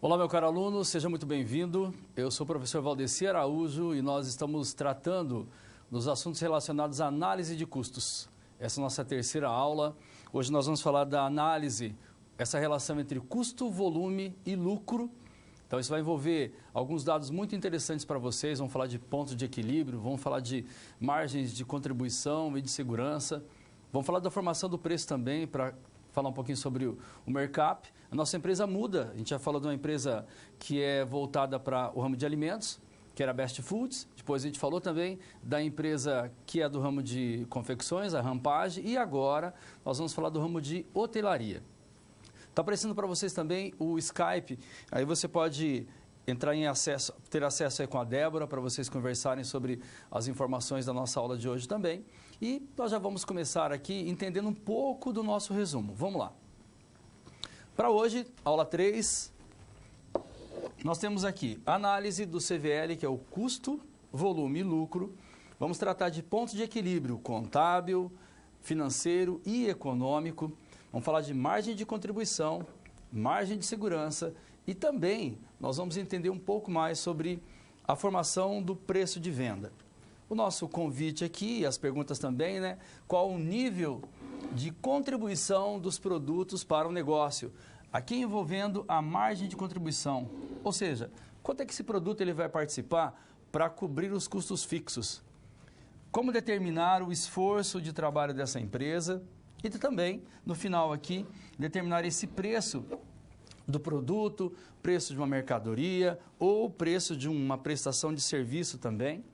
Olá, meu caro aluno, seja muito bem-vindo. Eu sou o professor Valdeci Araújo e nós estamos tratando dos assuntos relacionados à análise de custos. Essa é a nossa terceira aula. Hoje nós vamos falar da análise, essa relação entre custo, volume e lucro. Então isso vai envolver alguns dados muito interessantes para vocês. Vamos falar de pontos de equilíbrio, vamos falar de margens de contribuição e de segurança. Vamos falar da formação do preço também, para falar um pouquinho sobre o Mercap. A nossa empresa muda, a gente já falou de uma empresa que é voltada para o ramo de alimentos, que era a Best Foods. Depois a gente falou também da empresa que é do ramo de confecções, a Rampage. E agora nós vamos falar do ramo de hotelaria. Está aparecendo para vocês também o Skype, aí você pode entrar em acesso, ter acesso aí com a Débora para vocês conversarem sobre as informações da nossa aula de hoje também. E nós já vamos começar aqui entendendo um pouco do nosso resumo. Vamos lá. Para hoje, aula 3, nós temos aqui análise do CVL, que é o custo, volume e lucro. Vamos tratar de pontos de equilíbrio contábil, financeiro e econômico. Vamos falar de margem de contribuição, margem de segurança e também nós vamos entender um pouco mais sobre a formação do preço de venda. O nosso convite aqui, e as perguntas também, né? Qual o nível de contribuição dos produtos para o negócio? Aqui envolvendo a margem de contribuição, ou seja, quanto é que esse produto ele vai participar para cobrir os custos fixos? Como determinar o esforço de trabalho dessa empresa? E também, no final aqui, determinar esse preço do produto, preço de uma mercadoria ou preço de uma prestação de serviço também.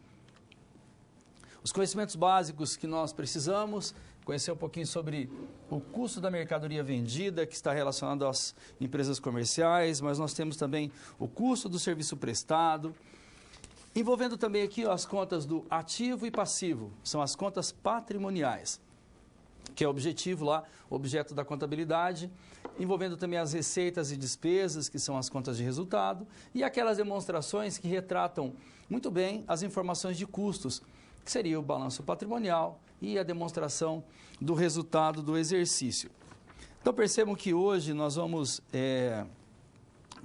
Os conhecimentos básicos que nós precisamos, conhecer um pouquinho sobre o custo da mercadoria vendida, que está relacionado às empresas comerciais, mas nós temos também o custo do serviço prestado, envolvendo também aqui as contas do ativo e passivo, são as contas patrimoniais, que é o objetivo lá, o objeto da contabilidade, envolvendo também as receitas e despesas, que são as contas de resultado, e aquelas demonstrações que retratam muito bem as informações de custos, que seria o balanço patrimonial e a demonstração do resultado do exercício. Então percebam que hoje nós vamos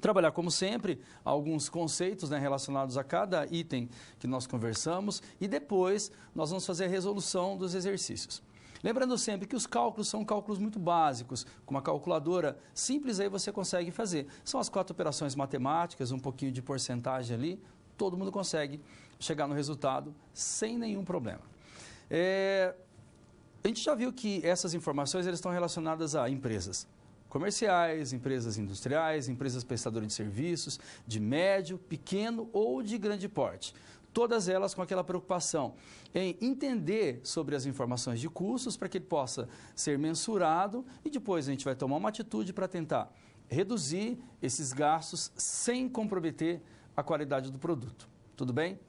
trabalhar, como sempre, alguns conceitos, né, relacionados a cada item que nós conversamos e depois nós vamos fazer a resolução dos exercícios. Lembrando sempre que os cálculos são cálculos muito básicos, com uma calculadora simples aí você consegue fazer. São as 4 operações matemáticas, um pouquinho de porcentagem ali, todo mundo consegue chegar no resultado sem nenhum problema. A gente já viu que essas informações elas estão relacionadas a empresas comerciais, empresas industriais, empresas prestadoras de serviços, de médio, pequeno ou de grande porte. Todas elas com aquela preocupação em entender sobre as informações de custos para que ele possa ser mensurado e depois a gente vai tomar uma atitude para tentar reduzir esses gastos sem comprometer a qualidade do produto. Tudo bem?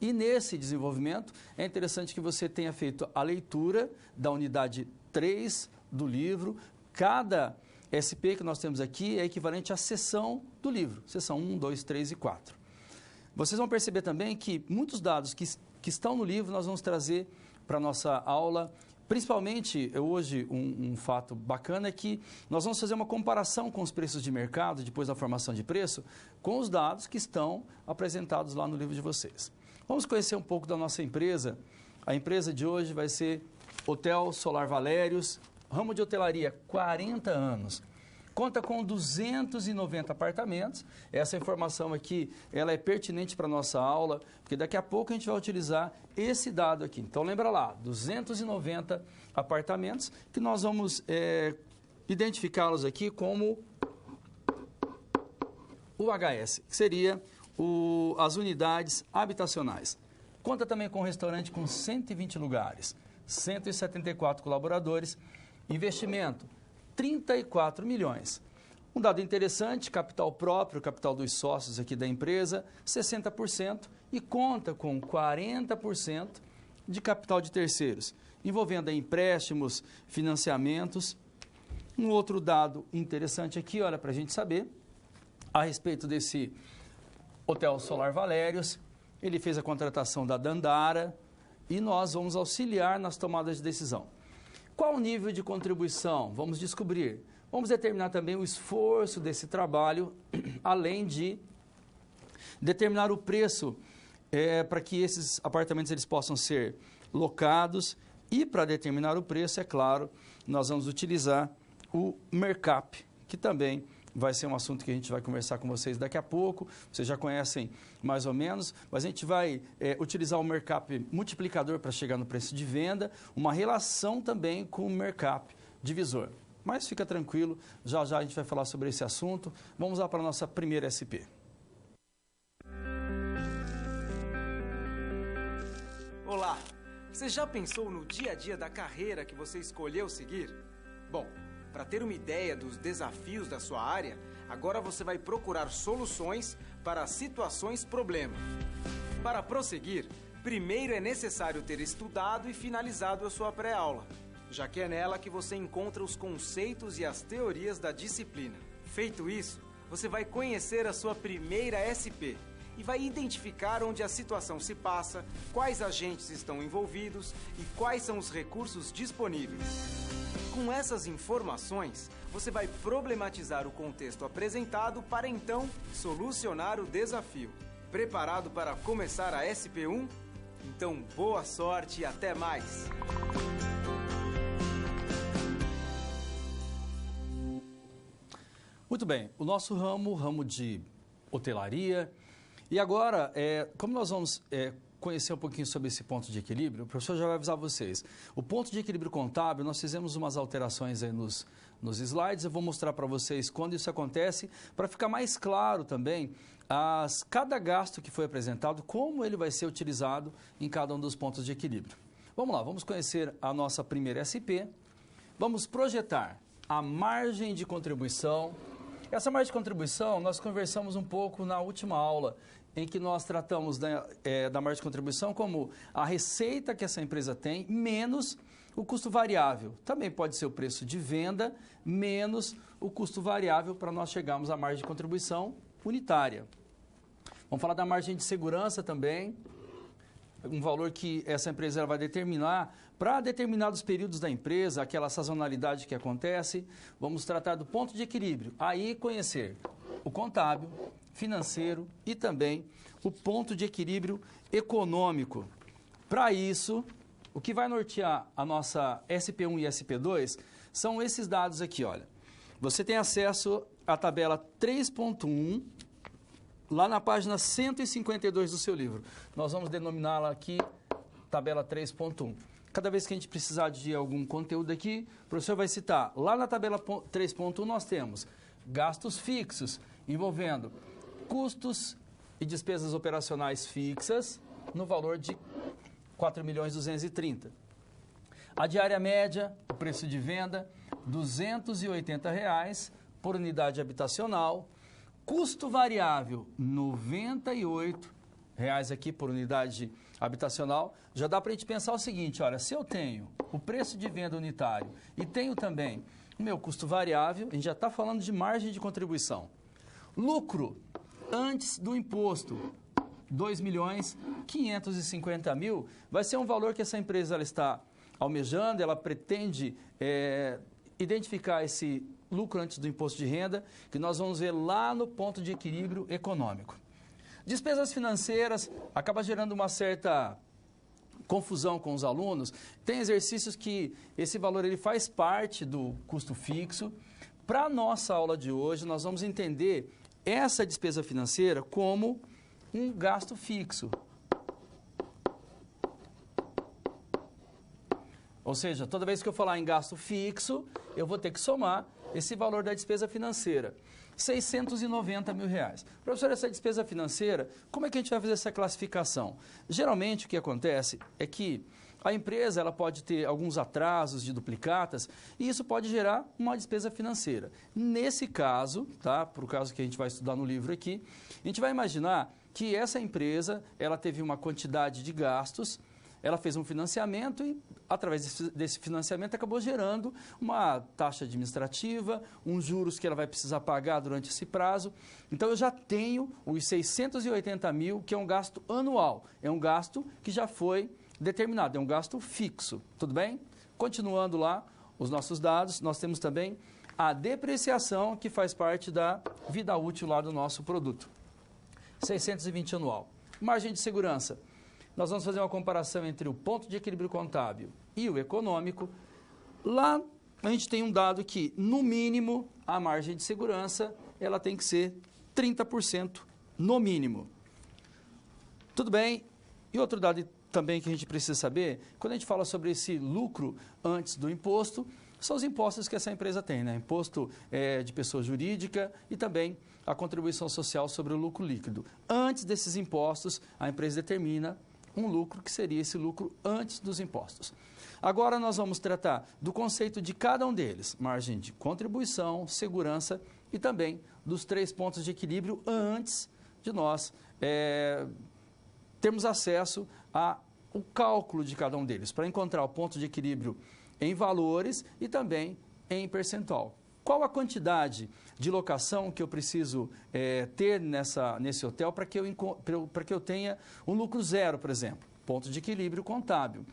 E nesse desenvolvimento é interessante que você tenha feito a leitura da unidade 3 do livro. Cada SP que nós temos aqui é equivalente à seção do livro, seção 1, 2, 3 e 4. Vocês vão perceber também que muitos dados que estão no livro nós vamos trazer para a nossa aula. Principalmente, hoje, um fato bacana é que nós vamos fazer uma comparação com os preços de mercado, depois da formação de preço, com os dados que estão apresentados lá no livro de vocês. Vamos conhecer um pouco da nossa empresa. A empresa de hoje vai ser Hotel Solar Valérios, ramo de hotelaria, 40 anos. Conta com 290 apartamentos. Essa informação aqui, ela é pertinente para a nossa aula, porque daqui a pouco a gente vai utilizar esse dado aqui. Então, lembra lá, 290 apartamentos, que nós vamos identificá-los aqui como o HS, que seria as unidades habitacionais. Conta também com um restaurante com 120 lugares, 174 colaboradores, investimento 34 milhões. Um dado interessante, capital próprio, capital dos sócios aqui da empresa, 60% e conta com 40% de capital de terceiros, envolvendo empréstimos, financiamentos. Um outro dado interessante aqui, olha, para a gente saber, a respeito desse Hotel Solar Valérios, ele fez a contratação da Dandara e nós vamos auxiliar nas tomadas de decisão. Qual o nível de contribuição? Vamos descobrir. Vamos determinar também o esforço desse trabalho, além de determinar o preço para que esses apartamentos eles possam ser locados. E para determinar o preço, é claro, nós vamos utilizar o Mercap, que também vai ser um assunto que a gente vai conversar com vocês daqui a pouco. Vocês já conhecem mais ou menos, mas a gente vai utilizar o Mercap multiplicador para chegar no preço de venda, uma relação também com o Mercap divisor. Mas fica tranquilo, já já a gente vai falar sobre esse assunto. Vamos lá para a nossa primeira SP. Olá! Você já pensou no dia a dia da carreira que você escolheu seguir? Bom, para ter uma ideia dos desafios da sua área, agora você vai procurar soluções para situações problema. Para prosseguir, primeiro é necessário ter estudado e finalizado a sua pré-aula, já que é nela que você encontra os conceitos e as teorias da disciplina. Feito isso, você vai conhecer a sua primeira SP e vai identificar onde a situação se passa, quais agentes estão envolvidos e quais são os recursos disponíveis. Com essas informações, você vai problematizar o contexto apresentado para então solucionar o desafio. Preparado para começar a SP1? Então, boa sorte e até mais! Muito bem, o nosso ramo de hotelaria. E agora, como nós vamos conhecer um pouquinho sobre esse ponto de equilíbrio, o professor já vai avisar vocês. O ponto de equilíbrio contábil, nós fizemos umas alterações aí nos slides, eu vou mostrar para vocês quando isso acontece, para ficar mais claro também cada gasto que foi apresentado, como ele vai ser utilizado em cada um dos pontos de equilíbrio. Vamos lá, vamos conhecer a nossa primeira SP, vamos projetar a margem de contribuição. Essa margem de contribuição, nós conversamos um pouco na última aula, em que nós tratamos da margem de contribuição como a receita que essa empresa tem, menos o custo variável. Também pode ser o preço de venda, menos o custo variável, para nós chegarmos à margem de contribuição unitária. Vamos falar da margem de segurança também, um valor que essa empresa vai determinar para determinados períodos da empresa, aquela sazonalidade que acontece. Vamos tratar do ponto de equilíbrio, aí conhecer o contábil, financeiro e também o ponto de equilíbrio econômico. Para isso, o que vai nortear a nossa SP1 e SP2 são esses dados aqui, olha. Você tem acesso à tabela 3.1, lá na página 152 do seu livro. Nós vamos denominá-la aqui tabela 3.1. Cada vez que a gente precisar de algum conteúdo aqui, o professor vai citar. Lá na tabela 3.1 nós temos gastos fixos, envolvendo custos e despesas operacionais fixas, no valor de R$ 4.230.000. A diária média, o preço de venda, R$ 280 por unidade habitacional. Custo variável, R$ 98 aqui por unidade habitacional. Já dá para a gente pensar o seguinte, olha, se eu tenho o preço de venda unitário e tenho também o meu custo variável, a gente já está falando de margem de contribuição. Lucro antes do imposto, R$ 2.550.000, vai ser um valor que essa empresa ela está almejando, ela pretende identificar esse lucro antes do imposto de renda, que nós vamos ver lá no ponto de equilíbrio econômico. Despesas financeiras acaba gerando uma certa confusão com os alunos. Tem exercícios que esse valor ele faz parte do custo fixo. Para a nossa aula de hoje, nós vamos entender essa despesa financeira como um gasto fixo. Ou seja, toda vez que eu falar em gasto fixo, eu vou ter que somar esse valor da despesa financeira. R$ 690.000. Professor, essa despesa financeira, como é que a gente vai fazer essa classificação? Geralmente o que acontece é que a empresa ela pode ter alguns atrasos de duplicatas e isso pode gerar uma despesa financeira. Nesse caso, tá, para o caso que a gente vai estudar no livro aqui, a gente vai imaginar que essa empresa ela teve uma quantidade de gastos, ela fez um financiamento e, através desse financiamento, acabou gerando uma taxa administrativa, uns juros que ela vai precisar pagar durante esse prazo. Então, eu já tenho os 680.000, que é um gasto anual. É um gasto que já foi determinado, é um gasto fixo. Tudo bem? Continuando lá os nossos dados, nós temos também a depreciação, que faz parte da vida útil lá do nosso produto. 620 anual. Margem de segurança. Nós vamos fazer uma comparação entre o ponto de equilíbrio contábil e o econômico. Lá a gente tem um dado que, no mínimo, a margem de segurança ela tem que ser 30%, no mínimo. Tudo bem? E outro dado também que a gente precisa saber, quando a gente fala sobre esse lucro antes do imposto, são os impostos que essa empresa tem, né? Imposto de pessoa jurídica e também a contribuição social sobre o lucro líquido. Antes desses impostos, a empresa determina um lucro que seria esse lucro antes dos impostos. Agora nós vamos tratar do conceito de cada um deles, margem de contribuição, segurança e também dos 3 pontos de equilíbrio antes de nós termos acesso ao cálculo de cada um deles, para encontrar o ponto de equilíbrio em valores e também em percentual. Qual a quantidade de locação que eu preciso ter nesse hotel para que eu tenha um lucro zero, por exemplo? Ponto de equilíbrio contábil.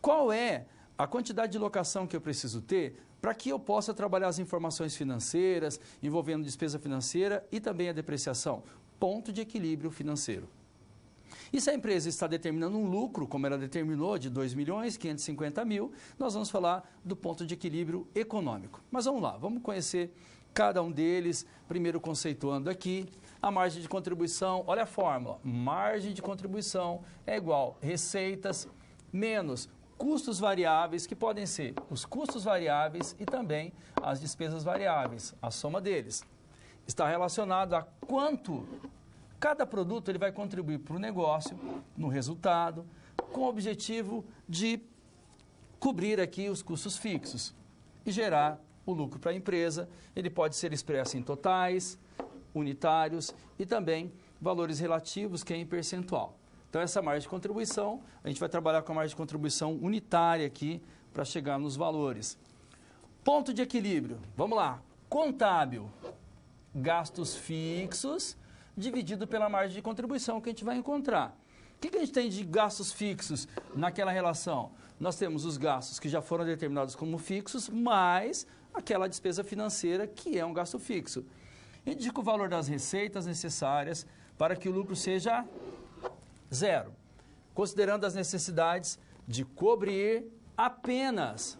Qual é a quantidade de locação que eu preciso ter para que eu possa trabalhar as informações financeiras, envolvendo despesa financeira e também a depreciação? Ponto de equilíbrio financeiro. E se a empresa está determinando um lucro, como ela determinou, de 2.550.000, nós vamos falar do ponto de equilíbrio econômico. Mas vamos lá, vamos conhecer cada um deles, primeiro conceituando aqui a margem de contribuição. Olha a fórmula, margem de contribuição é igual receitas menos custos variáveis, que podem ser os custos variáveis e também as despesas variáveis, a soma deles. Está relacionado a quanto cada produto ele vai contribuir para o negócio, no resultado, com o objetivo de cobrir aqui os custos fixos e gerar o lucro para a empresa. Ele pode ser expresso em totais, unitários e também valores relativos, que é em percentual. Então, essa margem de contribuição, a gente vai trabalhar com a margem de contribuição unitária aqui para chegar nos valores. Ponto de equilíbrio, vamos lá. Contábil, gastos fixos dividido pela margem de contribuição que a gente vai encontrar. O que a gente tem de gastos fixos naquela relação? Nós temos os gastos que já foram determinados como fixos, mais aquela despesa financeira que é um gasto fixo. Indica o valor das receitas necessárias para que o lucro seja zero, considerando as necessidades de cobrir apenas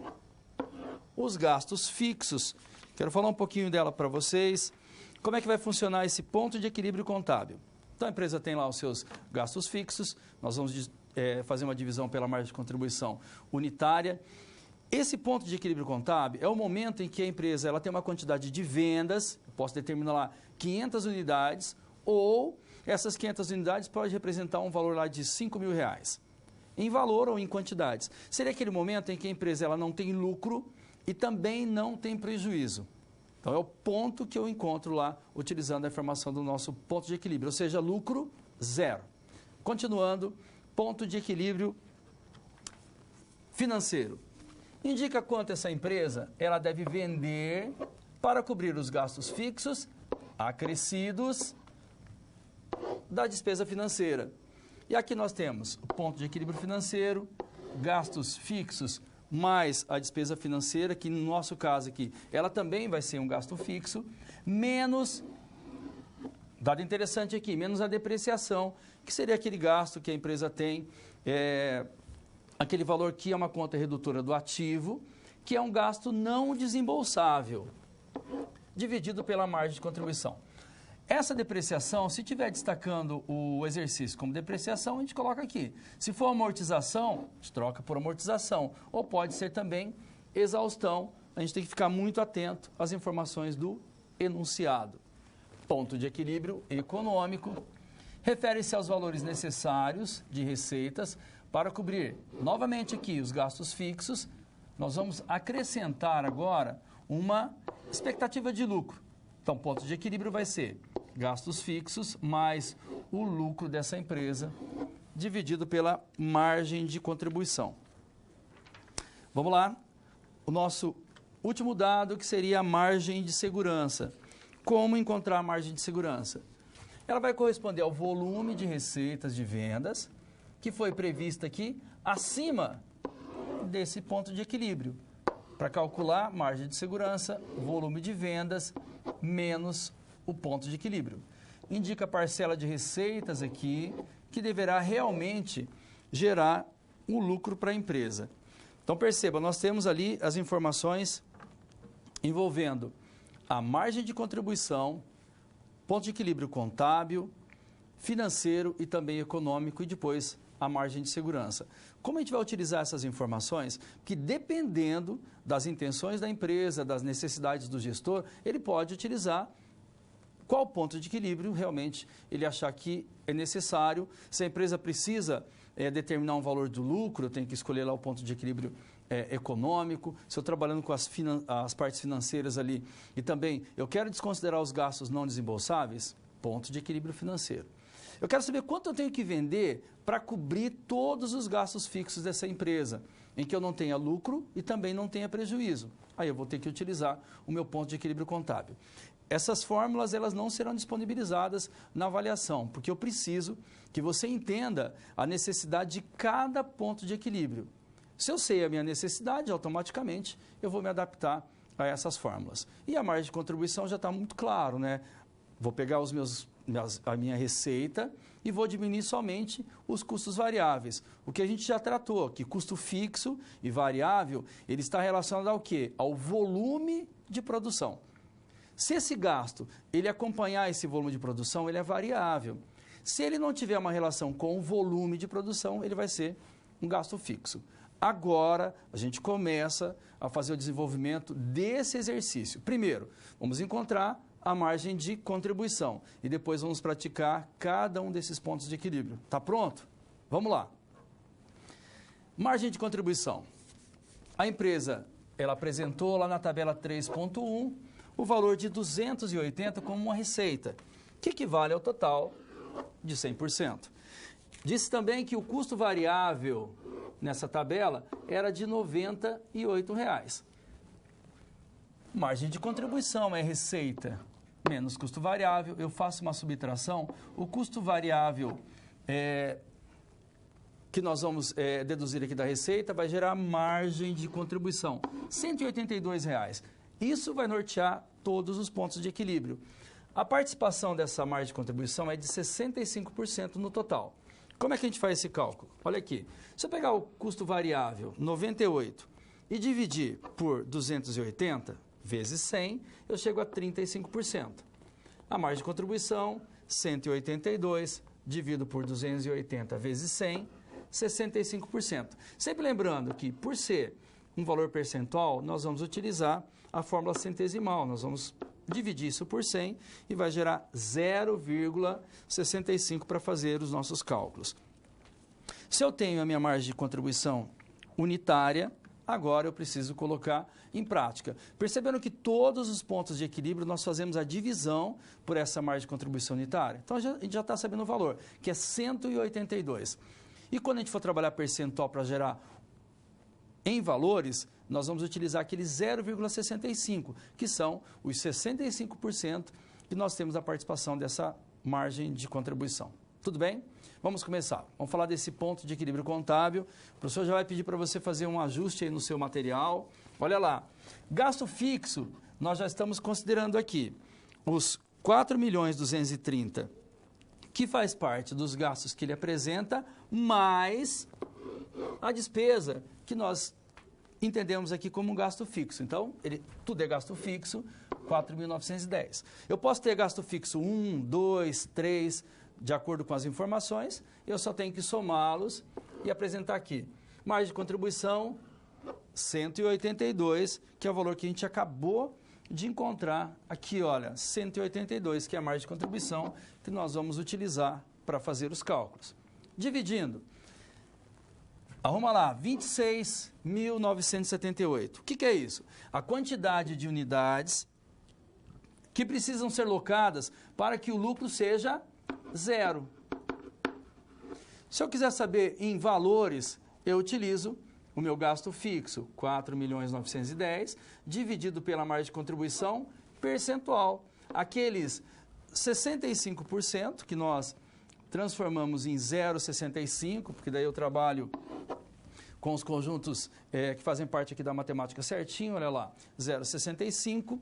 os gastos fixos. Quero falar um pouquinho dela para vocês. Como é que vai funcionar esse ponto de equilíbrio contábil? Então, a empresa tem lá os seus gastos fixos, nós vamos fazer uma divisão pela margem de contribuição unitária. Esse ponto de equilíbrio contábil é o momento em que a empresa ela tem uma quantidade de vendas, eu posso determinar lá 500 unidades, ou essas 500 unidades podem representar um valor lá de R$5.000, em valor ou em quantidades. Seria aquele momento em que a empresa ela não tem lucro e também não tem prejuízo. Então, é o ponto que eu encontro lá, utilizando a informação do nosso ponto de equilíbrio, ou seja, lucro zero. Continuando, ponto de equilíbrio financeiro. Indica quanto essa empresa ela deve vender para cobrir os gastos fixos acrescidos da despesa financeira. E aqui nós temos o ponto de equilíbrio financeiro, gastos fixos mais a despesa financeira, que no nosso caso aqui, ela também vai ser um gasto fixo, menos, dado interessante aqui, menos a depreciação, que seria aquele gasto que a empresa tem, aquele valor que é uma conta redutora do ativo, que é um gasto não desembolsável, dividido pela margem de contribuição. Essa depreciação, se estiver destacando o exercício como depreciação, a gente coloca aqui. Se for amortização, a gente troca por amortização. Ou pode ser também exaustão. A gente tem que ficar muito atento às informações do enunciado. Ponto de equilíbrio econômico. Refere-se aos valores necessários de receitas para cobrir, novamente aqui, os gastos fixos. Nós vamos acrescentar agora uma expectativa de lucro. Então, ponto de equilíbrio vai ser gastos fixos mais o lucro dessa empresa dividido pela margem de contribuição. Vamos lá. O nosso último dado, que seria a margem de segurança. Como encontrar a margem de segurança? Ela vai corresponder ao volume de receitas de vendas que foi prevista aqui acima desse ponto de equilíbrio. para calcular margem de segurança, volume de vendas, menos o ponto de equilíbrio. Indica a parcela de receitas aqui, que deverá realmente gerar um lucro para a empresa. Então, perceba, nós temos ali as informações envolvendo a margem de contribuição, ponto de equilíbrio contábil, financeiro e também econômico e depois a margem de segurança. Como a gente vai utilizar essas informações? Que dependendo das intenções da empresa, das necessidades do gestor, ele pode utilizar qual ponto de equilíbrio realmente ele achar que é necessário. Se a empresa precisa determinar um valor do lucro, eu tenho que escolher lá o ponto de equilíbrio econômico. Se eu trabalhando com as partes financeiras ali e também eu quero desconsiderar os gastos não desembolsáveis, ponto de equilíbrio financeiro. Eu quero saber quanto eu tenho que vender para cobrir todos os gastos fixos dessa empresa, em que eu não tenha lucro e também não tenha prejuízo. Aí eu vou ter que utilizar o meu ponto de equilíbrio contábil. Essas fórmulas elas não serão disponibilizadas na avaliação, porque eu preciso que você entenda a necessidade de cada ponto de equilíbrio. Se eu sei a minha necessidade, automaticamente eu vou me adaptar a essas fórmulas. E a margem de contribuição já está muito claro, né? Vou pegar a minha receita e vou diminuir somente os custos variáveis. O que a gente já tratou, que custo fixo e variável, ele está relacionado ao quê? Ao volume de produção. Se esse gasto, ele acompanhar esse volume de produção, ele é variável. Se ele não tiver uma relação com o volume de produção, ele vai ser um gasto fixo. Agora, a gente começa a fazer o desenvolvimento desse exercício. Primeiro, vamos encontrar a margem de contribuição e depois vamos praticar cada um desses pontos de equilíbrio. Tá pronto? Vamos lá. Margem de contribuição. A empresa, ela apresentou lá na tabela 3.1 o valor de 280 como uma receita, que equivale ao total de 100%. Disse também que o custo variável nessa tabela era de R$ 98. Margem de contribuição é receita menos custo variável. Eu faço uma subtração. O custo variável que nós vamos deduzir aqui da receita vai gerar margem de contribuição, R$ 182. Isso vai nortear todos os pontos de equilíbrio. A participação dessa margem de contribuição é de 65% no total. Como é que a gente faz esse cálculo? Olha aqui, se eu pegar o custo variável, 98, e dividir por 280 vezes 100, eu chego a 35%. A margem de contribuição, 182, dividido por 280 vezes 100, 65%. Sempre lembrando que, por ser um valor percentual, nós vamos utilizar a fórmula centesimal. Nós vamos dividir isso por 100 e vai gerar 0,65 para fazer os nossos cálculos. Se eu tenho a minha margem de contribuição unitária, agora eu preciso colocar em prática. Percebendo que todos os pontos de equilíbrio nós fazemos a divisão por essa margem de contribuição unitária. Então a gente já está sabendo o valor, que é 182. E quando a gente for trabalhar percentual para gerar em valores, nós vamos utilizar aquele 0,65, que são os 65% que nós temos da participação dessa margem de contribuição. Tudo bem? Vamos começar. Vamos falar desse ponto de equilíbrio contábil. O professor já vai pedir para você fazer um ajuste aí no seu material. Olha lá. Gasto fixo, nós já estamos considerando aqui os 4.230.000, que faz parte dos gastos que ele apresenta, mais a despesa que nós entendemos aqui como um gasto fixo. Então, tudo é gasto fixo, 4.910. Eu posso ter gasto fixo 1, 2, 3, de acordo com as informações, eu só tenho que somá-los e apresentar aqui. Margem de contribuição, 182, que é o valor que a gente acabou de encontrar aqui, olha, 182, que é a margem de contribuição que nós vamos utilizar para fazer os cálculos. Dividindo, arruma lá, 26.978. O que é isso? A quantidade de unidades que precisam ser locadas para que o lucro seja zero. Se eu quiser saber em valores, eu utilizo o meu gasto fixo, 4.910.000, dividido pela margem de contribuição percentual. Aqueles 65% que nós transformamos em 0,65, porque daí eu trabalho com os conjuntos que fazem parte aqui da matemática certinho, olha lá, 0,65.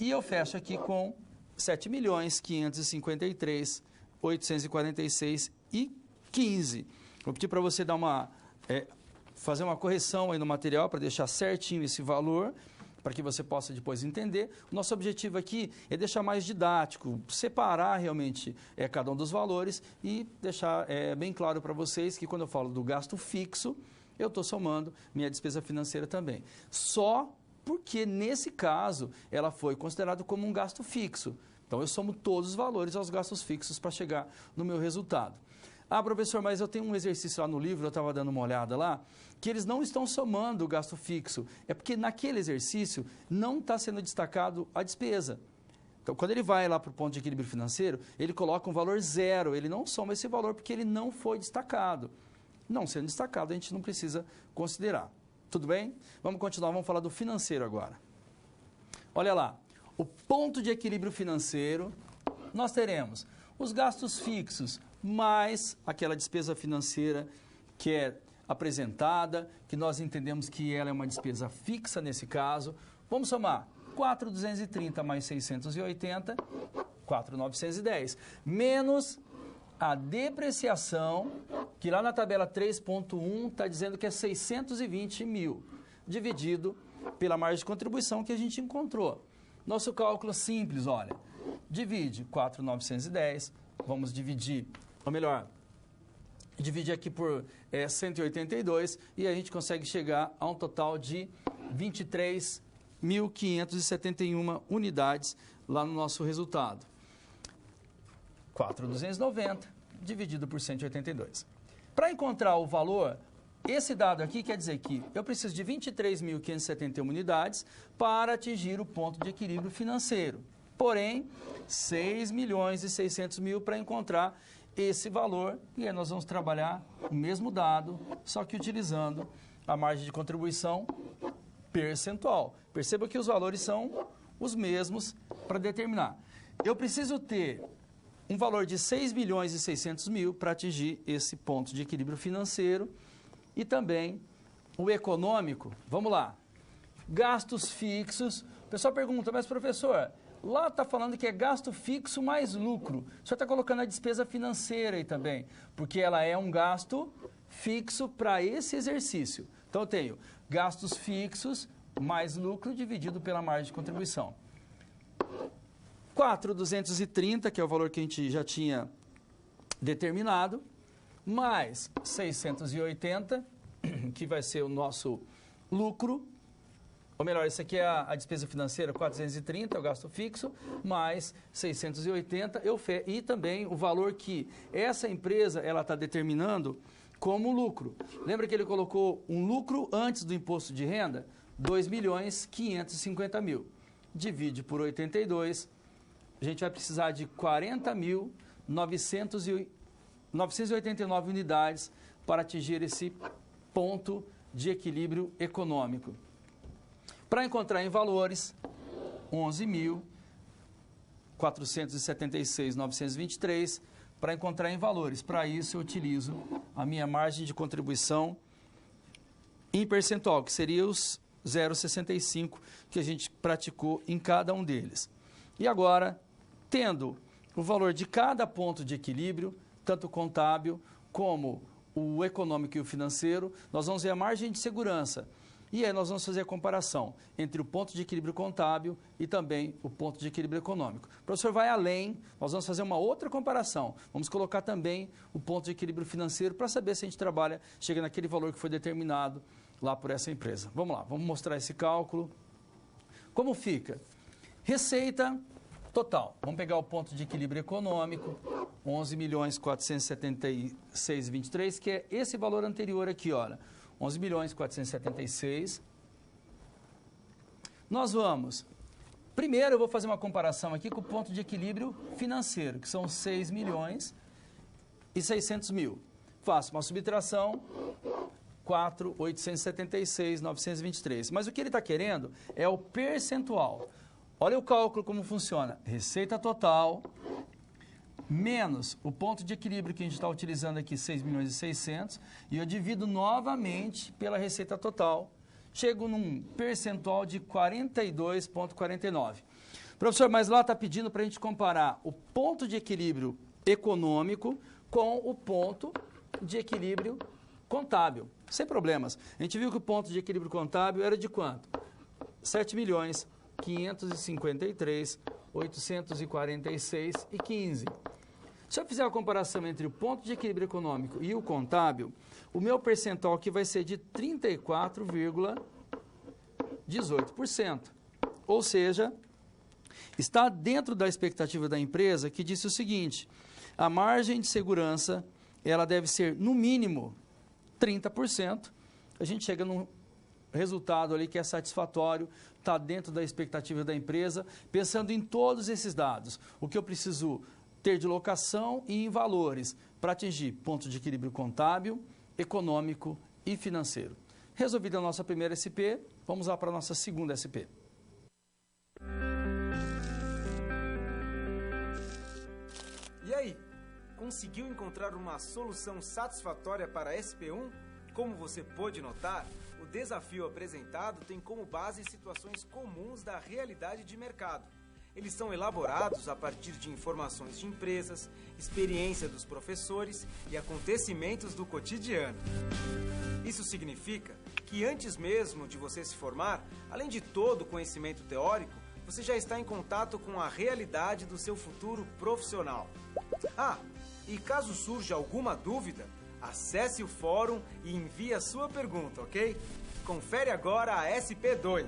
E eu fecho aqui com 7.553.846,15. Vou pedir para você dar fazer uma correção aí no material para deixar certinho esse valor, para que você possa depois entender. O nosso objetivo aqui é deixar mais didático, separar realmente cada um dos valores e deixar bem claro para vocês que quando eu falo do gasto fixo, eu estou somando minha despesa financeira também. Só porque, nesse caso, ela foi considerada como um gasto fixo. Então, eu somo todos os valores aos gastos fixos para chegar no meu resultado. Ah, professor, mas eu tenho um exercício lá no livro, eu estava dando uma olhada lá, que eles não estão somando o gasto fixo. É porque naquele exercício não está sendo destacado a despesa. Então, quando ele vai lá para o ponto de equilíbrio financeiro, ele coloca um valor zero, ele não soma esse valor porque ele não foi destacado. Não sendo destacado, a gente não precisa considerar. Tudo bem? Vamos continuar, vamos falar do financeiro agora. Olha lá, o ponto de equilíbrio financeiro, nós teremos os gastos fixos mais aquela despesa financeira que é apresentada, que nós entendemos que ela é uma despesa fixa nesse caso. Vamos somar 4.230 mais 680, 4.910, menos a depreciação, que lá na tabela 3.1 está dizendo que é 620 mil, dividido pela margem de contribuição que a gente encontrou. Nosso cálculo simples, olha, divide 4.910, vamos dividir, ou melhor, dividir aqui por 182 e a gente consegue chegar a um total de 23.571 unidades lá no nosso resultado. 4.290 dividido por 182. Para encontrar o valor, esse dado aqui quer dizer que eu preciso de 23.571 unidades para atingir o ponto de equilíbrio financeiro. Porém, 6.600.000 para encontrar esse valor. E aí nós vamos trabalhar o mesmo dado, só que utilizando a margem de contribuição percentual. Perceba que os valores são os mesmos para determinar. Eu preciso ter um valor de 6.600.000 para atingir esse ponto de equilíbrio financeiro e também o econômico. Vamos lá. Gastos fixos. O pessoal pergunta, mas professor, lá está falando que é gasto fixo mais lucro. O senhor está colocando a despesa financeira aí também, porque ela é um gasto fixo para esse exercício. Então, eu tenho gastos fixos mais lucro dividido pela margem de contribuição. 4.230, que é o valor que a gente já tinha determinado, mais 680, que vai ser o nosso lucro, ou melhor, isso aqui é a despesa financeira, 430, é o gasto fixo, mais 680, e também o valor que essa empresa está determinando como lucro. Lembra que ele colocou um lucro antes do imposto de renda? 2.550.000. Divide por 82, a gente vai precisar de 40.989 unidades para atingir esse ponto de equilíbrio econômico. Para encontrar em valores, 11.476.923. Para encontrar em valores, para isso eu utilizo a minha margem de contribuição em percentual, que seria os 0,65 que a gente praticou em cada um deles. E agora, tendo o valor de cada ponto de equilíbrio, tanto contábil como o econômico e o financeiro, nós vamos ver a margem de segurança. E aí nós vamos fazer a comparação entre o ponto de equilíbrio contábil e também o ponto de equilíbrio econômico. O professor vai além, nós vamos fazer uma outra comparação. Vamos colocar também o ponto de equilíbrio financeiro para saber se a gente trabalha, chega naquele valor que foi determinado lá por essa empresa. Vamos lá, vamos mostrar esse cálculo. Como fica? Receita total. Vamos pegar o ponto de equilíbrio econômico, 11.476.23, que é esse valor anterior aqui, olha. 11.476. Nós vamos... Primeiro eu vou fazer uma comparação aqui com o ponto de equilíbrio financeiro, que são 6.600.000. Faço uma subtração, 4.876.923. Mas o que ele está querendo é o percentual. Olha o cálculo como funciona. Receita total menos o ponto de equilíbrio que a gente está utilizando aqui, 6.600.000, e eu divido novamente pela receita total, chego num percentual de 42,49. Professor, mas lá está pedindo para a gente comparar o ponto de equilíbrio econômico com o ponto de equilíbrio contábil, sem problemas. A gente viu que o ponto de equilíbrio contábil era de quanto? 7.553.846,15. Se eu fizer a comparação entre o ponto de equilíbrio econômico e o contábil, o meu percentual aqui vai ser de 34,18%. Ou seja, está dentro da expectativa da empresa, que disse o seguinte: a margem de segurança ela deve ser, no mínimo, 30%. A gente chega num resultado ali que é satisfatório, está dentro da expectativa da empresa, pensando em todos esses dados. O que eu preciso ter de locação e em valores para atingir ponto de equilíbrio contábil, econômico e financeiro. Resolvida a nossa primeira SP, vamos lá para a nossa segunda SP. E aí, conseguiu encontrar uma solução satisfatória para a SP1? Como você pôde notar, o desafio apresentado tem como base situações comuns da realidade de mercado. Eles são elaborados a partir de informações de empresas, experiência dos professores e acontecimentos do cotidiano. Isso significa que antes mesmo de você se formar, além de todo o conhecimento teórico, você já está em contato com a realidade do seu futuro profissional. Ah, e caso surja alguma dúvida, acesse o fórum e envie a sua pergunta, ok? Confere agora a SP2.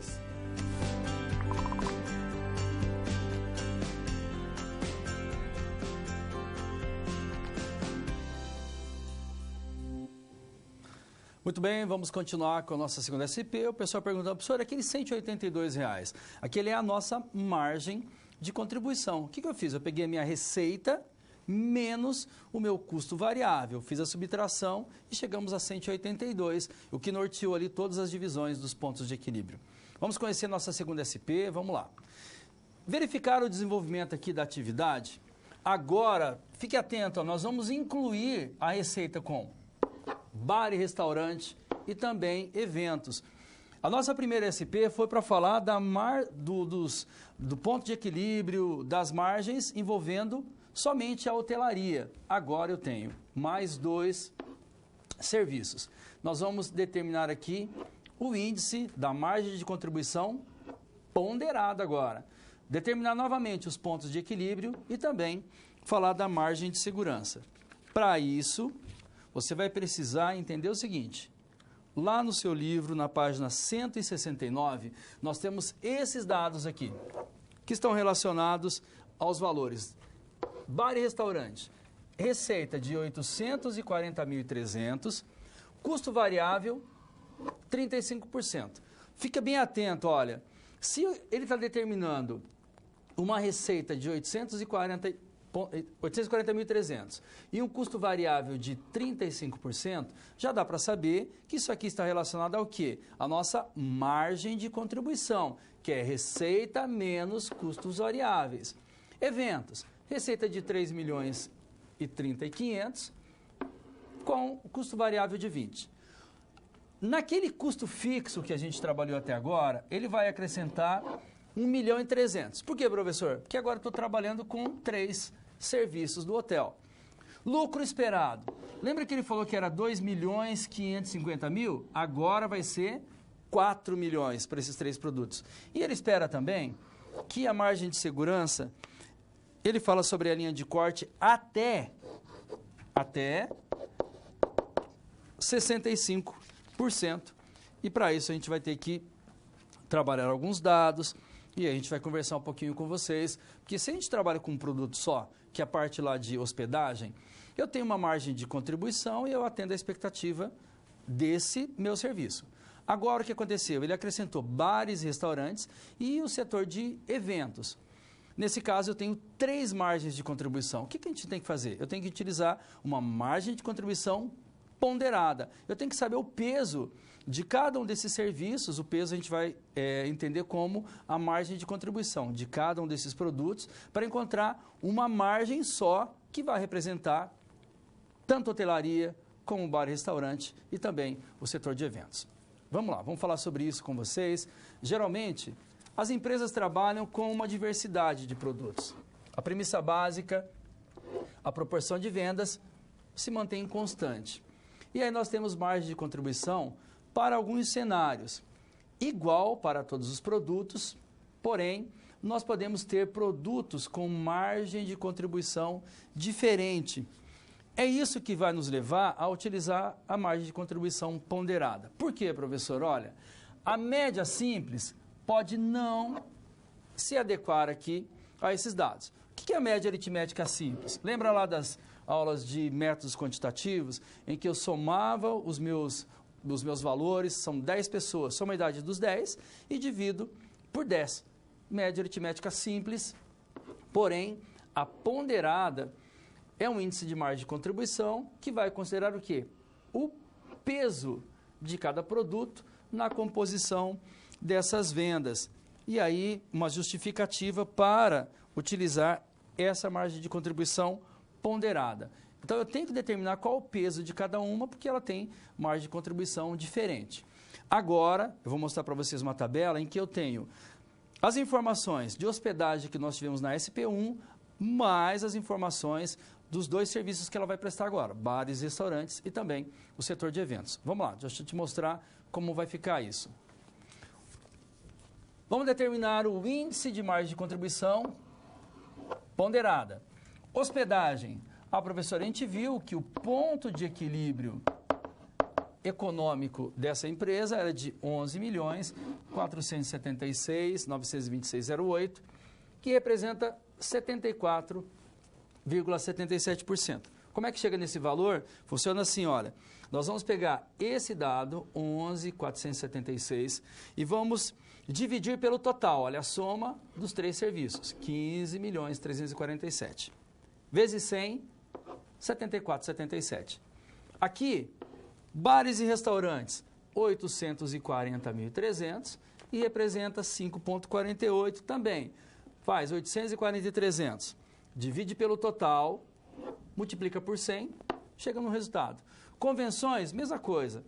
Muito bem, vamos continuar com a nossa segunda SP. O pessoal perguntando, professor, aqueles R$182, aquele é a nossa margem de contribuição. O que eu fiz? Eu peguei a minha receita menos o meu custo variável. Fiz a subtração e chegamos a 182, o que norteou ali todas as divisões dos pontos de equilíbrio. Vamos conhecer nossa segunda SP, vamos lá. Verificar o desenvolvimento aqui da atividade. Agora, fique atento, nós vamos incluir a receita com bar e restaurante e também eventos. A nossa primeira SP foi para falar do ponto de equilíbrio, das margens envolvendo somente a hotelaria. Agora eu tenho mais 2 serviços. Nós vamos determinar aqui o índice da margem de contribuição ponderada agora. Determinar novamente os pontos de equilíbrio e também falar da margem de segurança. Para isso, você vai precisar entender o seguinte: lá no seu livro, na página 169, nós temos esses dados aqui, que estão relacionados aos valores. Bar e restaurante, receita de 840.300, custo variável 35%. Fica bem atento, olha, se ele está determinando uma receita de 840.300 e um custo variável de 35%, já dá para saber que isso aqui está relacionado ao quê? A nossa margem de contribuição, que é receita menos custos variáveis. Eventos, receita de 3.030.500 com custo variável de 20. Naquele custo fixo que a gente trabalhou até agora, ele vai acrescentar 1.300.000. Por quê, professor? Porque agora estou trabalhando com 3 serviços do hotel. Lucro esperado. Lembra que ele falou que era 2.550.000? Agora vai ser 4 milhões para esses 3 produtos. E ele espera também que a margem de segurança, ele fala sobre a linha de corte até 65%. E para isso a gente vai ter que trabalhar alguns dados e a gente vai conversar um pouquinho com vocês. Porque se a gente trabalha com um produto só, que é a parte lá de hospedagem, eu tenho uma margem de contribuição e eu atendo a expectativa desse meu serviço. Agora, o que aconteceu? Ele acrescentou bares e restaurantes e o setor de eventos. Nesse caso, eu tenho 3 margens de contribuição. O que a gente tem que fazer? Eu tenho que utilizar uma margem de contribuição ponderada. Eu tenho que saber o peso de cada um desses serviços. O peso a gente vai entender como a margem de contribuição de cada um desses produtos para encontrar uma margem só que vai representar tanto hotelaria como bar e restaurante e também o setor de eventos. Vamos lá, vamos falar sobre isso com vocês. Geralmente, as empresas trabalham com uma diversidade de produtos. A premissa básica, a proporção de vendas se mantém constante. E aí nós temos margem de contribuição para alguns cenários. Igual para todos os produtos, porém, nós podemos ter produtos com margem de contribuição diferente. É isso que vai nos levar a utilizar a margem de contribuição ponderada. Por quê, professor? Olha, a média simples pode não se adequar aqui a esses dados. O que é a média aritmética simples? Lembra lá das aulas de métodos quantitativos, em que eu somava os meus valores, são 10 pessoas, somo a idade dos 10 e divido por 10. Média aritmética simples, porém, a ponderada é um índice de margem de contribuição que vai considerar o quê? O peso de cada produto na composição dessas vendas. E aí, uma justificativa para utilizar essa margem de contribuição ponderada. Então, eu tenho que determinar qual o peso de cada uma, porque ela tem margem de contribuição diferente. Agora, eu vou mostrar para vocês uma tabela em que eu tenho as informações de hospedagem que nós tivemos na SP1, mais as informações dos dois serviços que ela vai prestar agora, bares e restaurantes e também o setor de eventos. Vamos lá, deixa eu te mostrar como vai ficar isso. Vamos determinar o índice de margem de contribuição ponderada. Hospedagem. Professor, a gente viu que o ponto de equilíbrio econômico dessa empresa era de 11.476.926,08, que representa 74,77%. Como é que chega nesse valor? Funciona assim, olha, nós vamos pegar esse dado, 11.476, e vamos dividir pelo total, olha, a soma dos três serviços, 15.347, vezes 100, 74,77. Aqui, bares e restaurantes, 840.300 e representa 5,48 também. Faz 840.300. Divide pelo total, multiplica por 100, chega no resultado. Convenções, mesma coisa.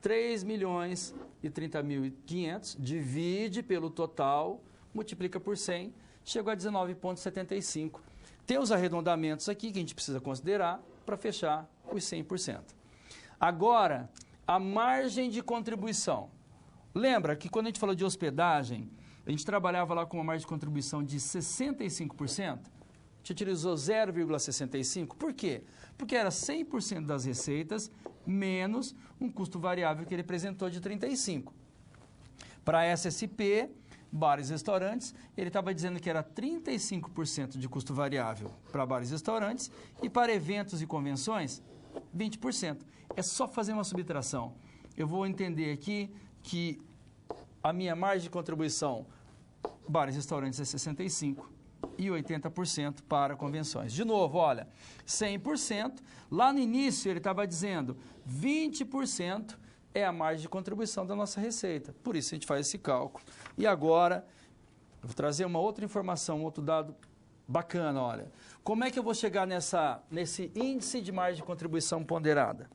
3.030.500, divide pelo total, multiplica por 100, chegou a 19,75. Tem os arredondamentos aqui que a gente precisa considerar para fechar os 100%. Agora, a margem de contribuição. Lembra que quando a gente falou de hospedagem, a gente trabalhava lá com uma margem de contribuição de 65%? A gente utilizou 0,65%. Por quê? Porque era 100% das receitas menos um custo variável que ele apresentou de 35%. Para a SSP, bares e restaurantes, ele estava dizendo que era 35% de custo variável para bares e restaurantes e para eventos e convenções, 20%. É só fazer uma subtração. Eu vou entender aqui que a minha margem de contribuição bares e restaurantes é 65% e 80% para convenções. De novo, olha, 100%. Lá no início ele estava dizendo 20% é a margem de contribuição da nossa receita. Por isso a gente faz esse cálculo. E agora, eu vou trazer uma outra informação, um outro dado bacana, olha. Como é que eu vou chegar nesse índice de margem de contribuição ponderada?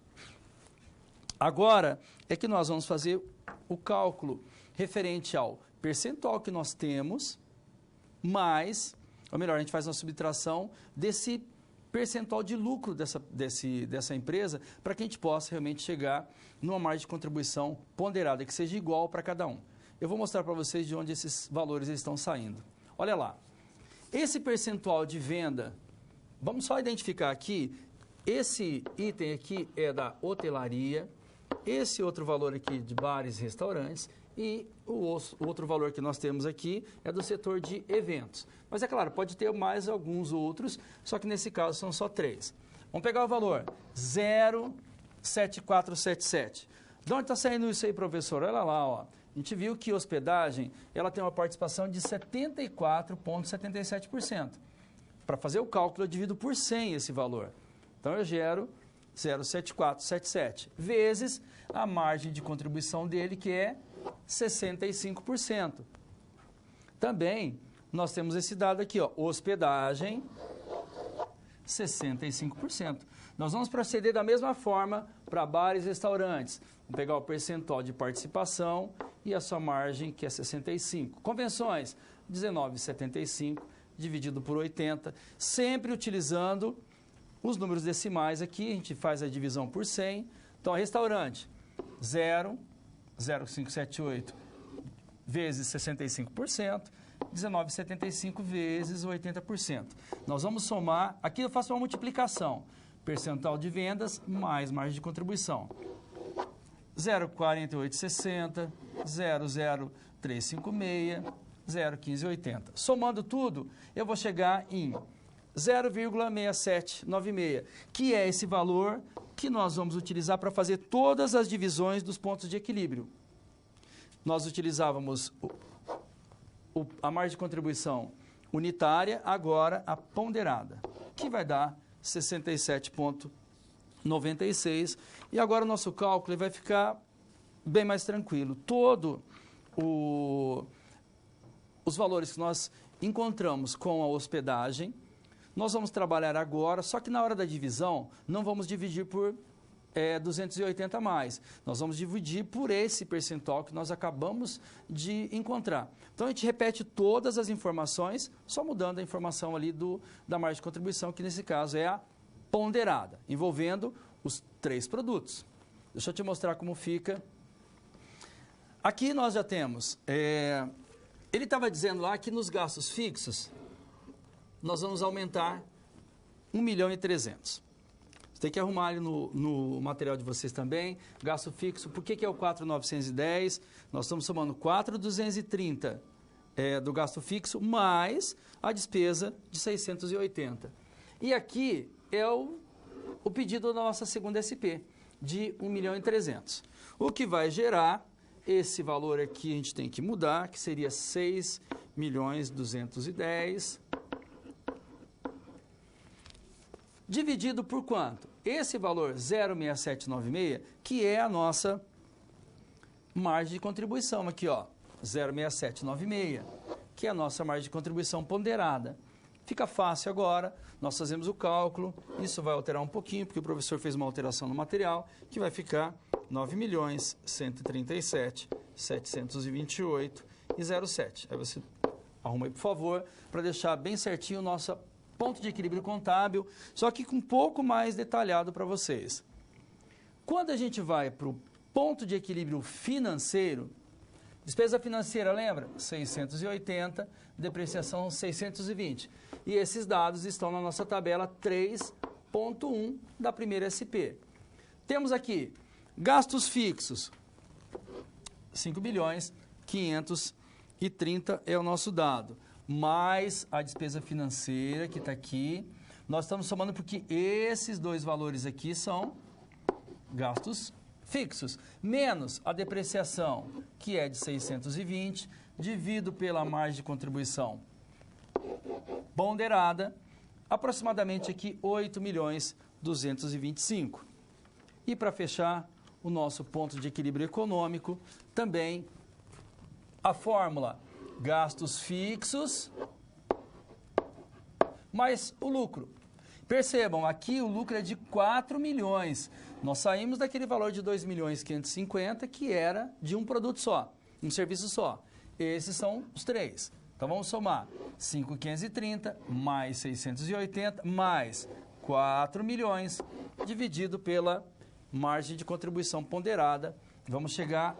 Agora é que nós vamos fazer o cálculo referente ao percentual que nós temos, mais, ou melhor, a gente faz uma subtração desse percentual de lucro dessa empresa para que a gente possa realmente chegar numa margem de contribuição ponderada, que seja igual para cada um. Eu vou mostrar para vocês de onde esses valores estão saindo. Olha lá, esse percentual de venda, vamos só identificar aqui, esse item aqui é da hotelaria, esse outro valor aqui de bares e restaurantes e o outro valor que nós temos aqui é do setor de eventos. Mas é claro, pode ter mais alguns outros, só que nesse caso são só 3. Vamos pegar o valor 0,7477. De onde está saindo isso aí, professor? Olha lá, ó. A gente viu que hospedagem ela tem uma participação de 74,77%. Para fazer o cálculo, eu divido por 100 esse valor. Então, eu gero 0,7477 vezes a margem de contribuição dele, que é 65%. Também, nós temos esse dado aqui, ó, hospedagem 65%. Nós vamos proceder da mesma forma para bares e restaurantes. Vamos pegar o percentual de participação e a sua margem, que é 65%. Convenções, 19,75 dividido por 80, sempre utilizando os números decimais aqui, a gente faz a divisão por 100. Então, restaurante, 0,0578 vezes 65%, 19,75 vezes 80%. Nós vamos somar, aqui eu faço uma multiplicação, percentual de vendas mais margem de contribuição. 0,4860, 0,0356, 0,1580. Somando tudo, eu vou chegar em 0,6796, que é esse valor que nós vamos utilizar para fazer todas as divisões dos pontos de equilíbrio. Nós utilizávamos a margem de contribuição unitária, agora a ponderada, que vai dar 67,96. E agora o nosso cálculo vai ficar bem mais tranquilo. Os valores que nós encontramos com a hospedagem, nós vamos trabalhar agora, só que na hora da divisão, não vamos dividir por 280 mais. Nós vamos dividir por esse percentual que nós acabamos de encontrar. Então, a gente repete todas as informações, só mudando a informação ali da margem de contribuição, que nesse caso é a ponderada, envolvendo os 3 produtos. Deixa eu te mostrar como fica. Aqui nós já temos... ele estava dizendo lá que nos gastos fixos, nós vamos aumentar 1.300.000. Você tem que arrumar ali no material de vocês também. Gasto fixo, por que é o 4.910? Nós estamos somando 4.230 do gasto fixo, mais a despesa de 680. E aqui é o pedido da nossa segunda SP, de 1.300.000. O que vai gerar esse valor aqui, a gente tem que mudar, que seria 6.210.000. Dividido por quanto? Esse valor 0,6796, que é a nossa margem de contribuição aqui, ó, 0,6796, que é a nossa margem de contribuição ponderada. Fica fácil agora, nós fazemos o cálculo, isso vai alterar um pouquinho, porque o professor fez uma alteração no material, que vai ficar 9.137.728,07. Aí você arruma aí, por favor, para deixar bem certinho o nosso ponto de equilíbrio contábil, só que com um pouco mais detalhado para vocês. Quando a gente vai para o ponto de equilíbrio financeiro, despesa financeira, lembra? 680, depreciação 620. E esses dados estão na nossa tabela 3.1 da primeira SP. Temos aqui gastos fixos, 5.530 é o nosso dado. Mais a despesa financeira que está aqui. Nós estamos somando porque esses dois valores aqui são gastos fixos, menos a depreciação, que é de 620, dividido pela margem de contribuição ponderada, aproximadamente aqui 8.225.000. E para fechar o nosso ponto de equilíbrio econômico, também a fórmula gastos fixos mais o lucro. Percebam, aqui o lucro é de 4 milhões. Nós saímos daquele valor de 2.550.000, que era de um produto só, um serviço só. Esses são os 3. Então vamos somar 5.530 mais 680 mais 4 milhões dividido pela margem de contribuição ponderada. Vamos chegar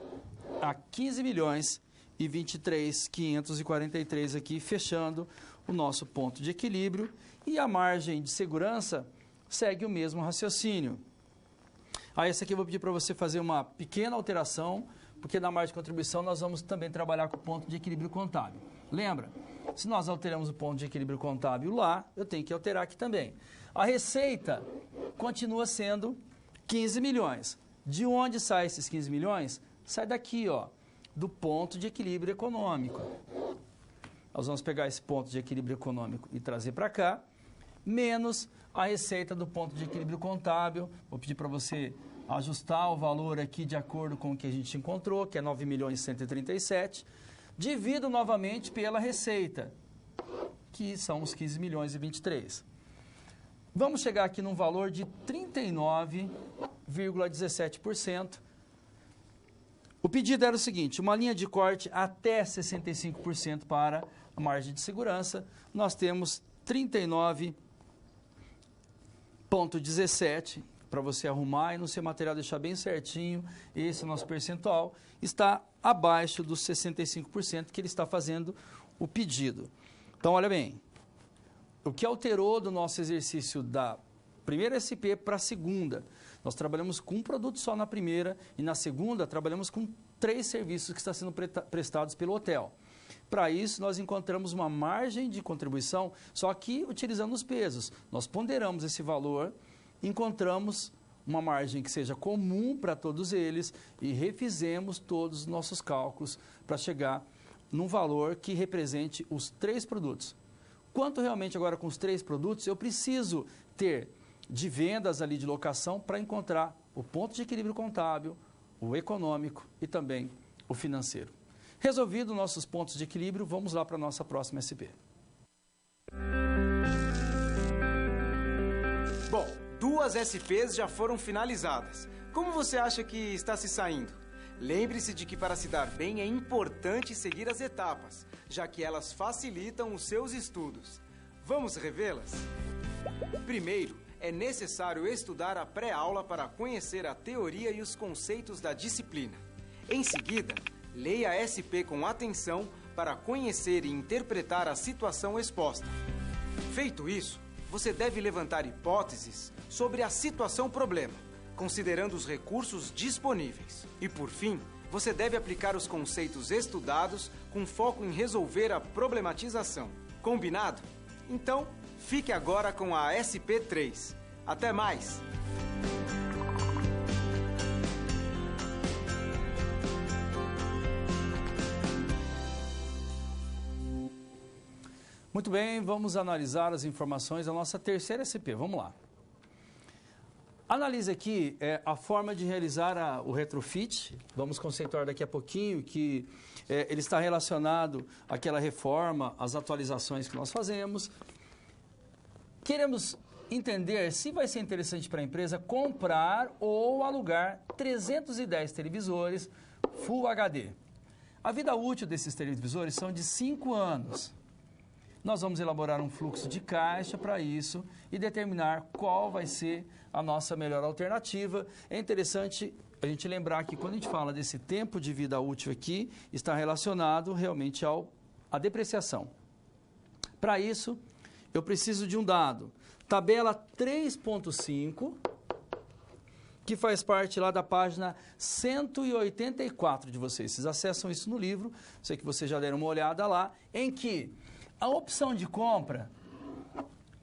a 15.023.543 aqui, fechando o nosso ponto de equilíbrio. E a margem de segurança segue o mesmo raciocínio. Esse aqui eu vou pedir para você fazer uma pequena alteração, porque na margem de contribuição nós vamos também trabalhar com o ponto de equilíbrio contábil. Lembra? Se nós alteramos o ponto de equilíbrio contábil lá, eu tenho que alterar aqui também. A receita continua sendo 15 milhões. De onde sai esses 15 milhões? Sai daqui, ó, do ponto de equilíbrio econômico. Nós vamos pegar esse ponto de equilíbrio econômico e trazer para cá, menos a receita do ponto de equilíbrio contábil. Vou pedir para você ajustar o valor aqui de acordo com o que a gente encontrou, que é 9.137.000. Divido novamente pela receita, que são os 15.023.000. Vamos chegar aqui num valor de 39,17%. O pedido era o seguinte, uma linha de corte até 65% para a margem de segurança. Nós temos 39,17% para você arrumar e no seu material deixar bem certinho. Esse é o nosso percentual. Está abaixo dos 65% que ele está fazendo o pedido. Então, olha bem, o que alterou do nosso exercício da primeira SP para a segunda? Nós trabalhamos com um produto só na primeira e na segunda trabalhamos com 3 serviços que estão sendo prestados pelo hotel. Para isso, nós encontramos uma margem de contribuição, só que utilizando os pesos. Nós ponderamos esse valor, encontramos uma margem que seja comum para todos eles e refizemos todos os nossos cálculos para chegar num valor que represente os 3 produtos. Quanto realmente agora com os 3 produtos, eu preciso ter de vendas ali de locação para encontrar o ponto de equilíbrio contábil, o econômico e também o financeiro. Resolvido nossos pontos de equilíbrio, vamos lá para a nossa próxima SP. Bom, 2 SPs já foram finalizadas. Como você acha que está se saindo? Lembre-se de que para se dar bem é importante seguir as etapas, já que elas facilitam os seus estudos. Vamos revê-las? Primeiro, é necessário estudar a pré-aula para conhecer a teoria e os conceitos da disciplina. Em seguida, leia a SP com atenção para conhecer e interpretar a situação exposta. Feito isso, você deve levantar hipóteses sobre a situação-problema, considerando os recursos disponíveis. E, por fim, você deve aplicar os conceitos estudados com foco em resolver a problematização. Combinado? Então, fique agora com a SP3. Até mais! Muito bem, vamos analisar as informações da nossa terceira SP. Vamos lá. Analise aqui a forma de realizar o retrofit. Vamos conceituar daqui a pouquinho que ele está relacionado àquela reforma, às atualizações que nós fazemos. Queremos entender se vai ser interessante para a empresa comprar ou alugar 310 televisores Full HD. A vida útil desses televisores são de 5 anos. Nós vamos elaborar um fluxo de caixa para isso e determinar qual vai ser a nossa melhor alternativa. É interessante a gente lembrar que quando a gente fala desse tempo de vida útil aqui, está relacionado realmente à depreciação. Para isso, eu preciso de um dado. Tabela 3.5, que faz parte lá da página 184 de vocês. Vocês acessam isso no livro, sei que vocês já deram uma olhada lá, em que a opção de compra,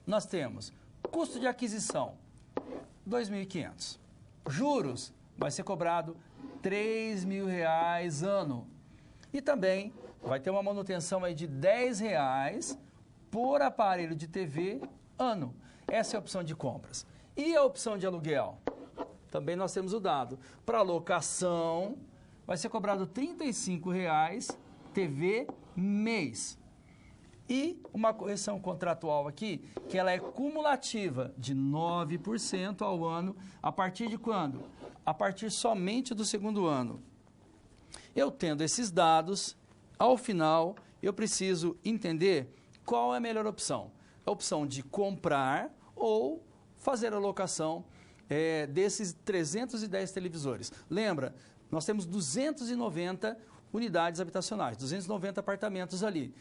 nós temos custo de aquisição, R$ 2.500. Juros, vai ser cobrado R$ 3.000 ano. E também vai ter uma manutenção aí de R$ 10 por aparelho de TV ano. Essa é a opção de compras. E a opção de aluguel? Também nós temos o dado. Para locação, vai ser cobrado R$ 35,00 TV mês. E uma correção contratual aqui, que ela é cumulativa de 9% ao ano. A partir de quando? A partir somente do segundo ano. Eu tendo esses dados, ao final, eu preciso entender qual é a melhor opção. A opção de comprar ou fazer a locação desses 310 televisores. Lembra, nós temos 290 unidades habitacionais, 290 apartamentos ali.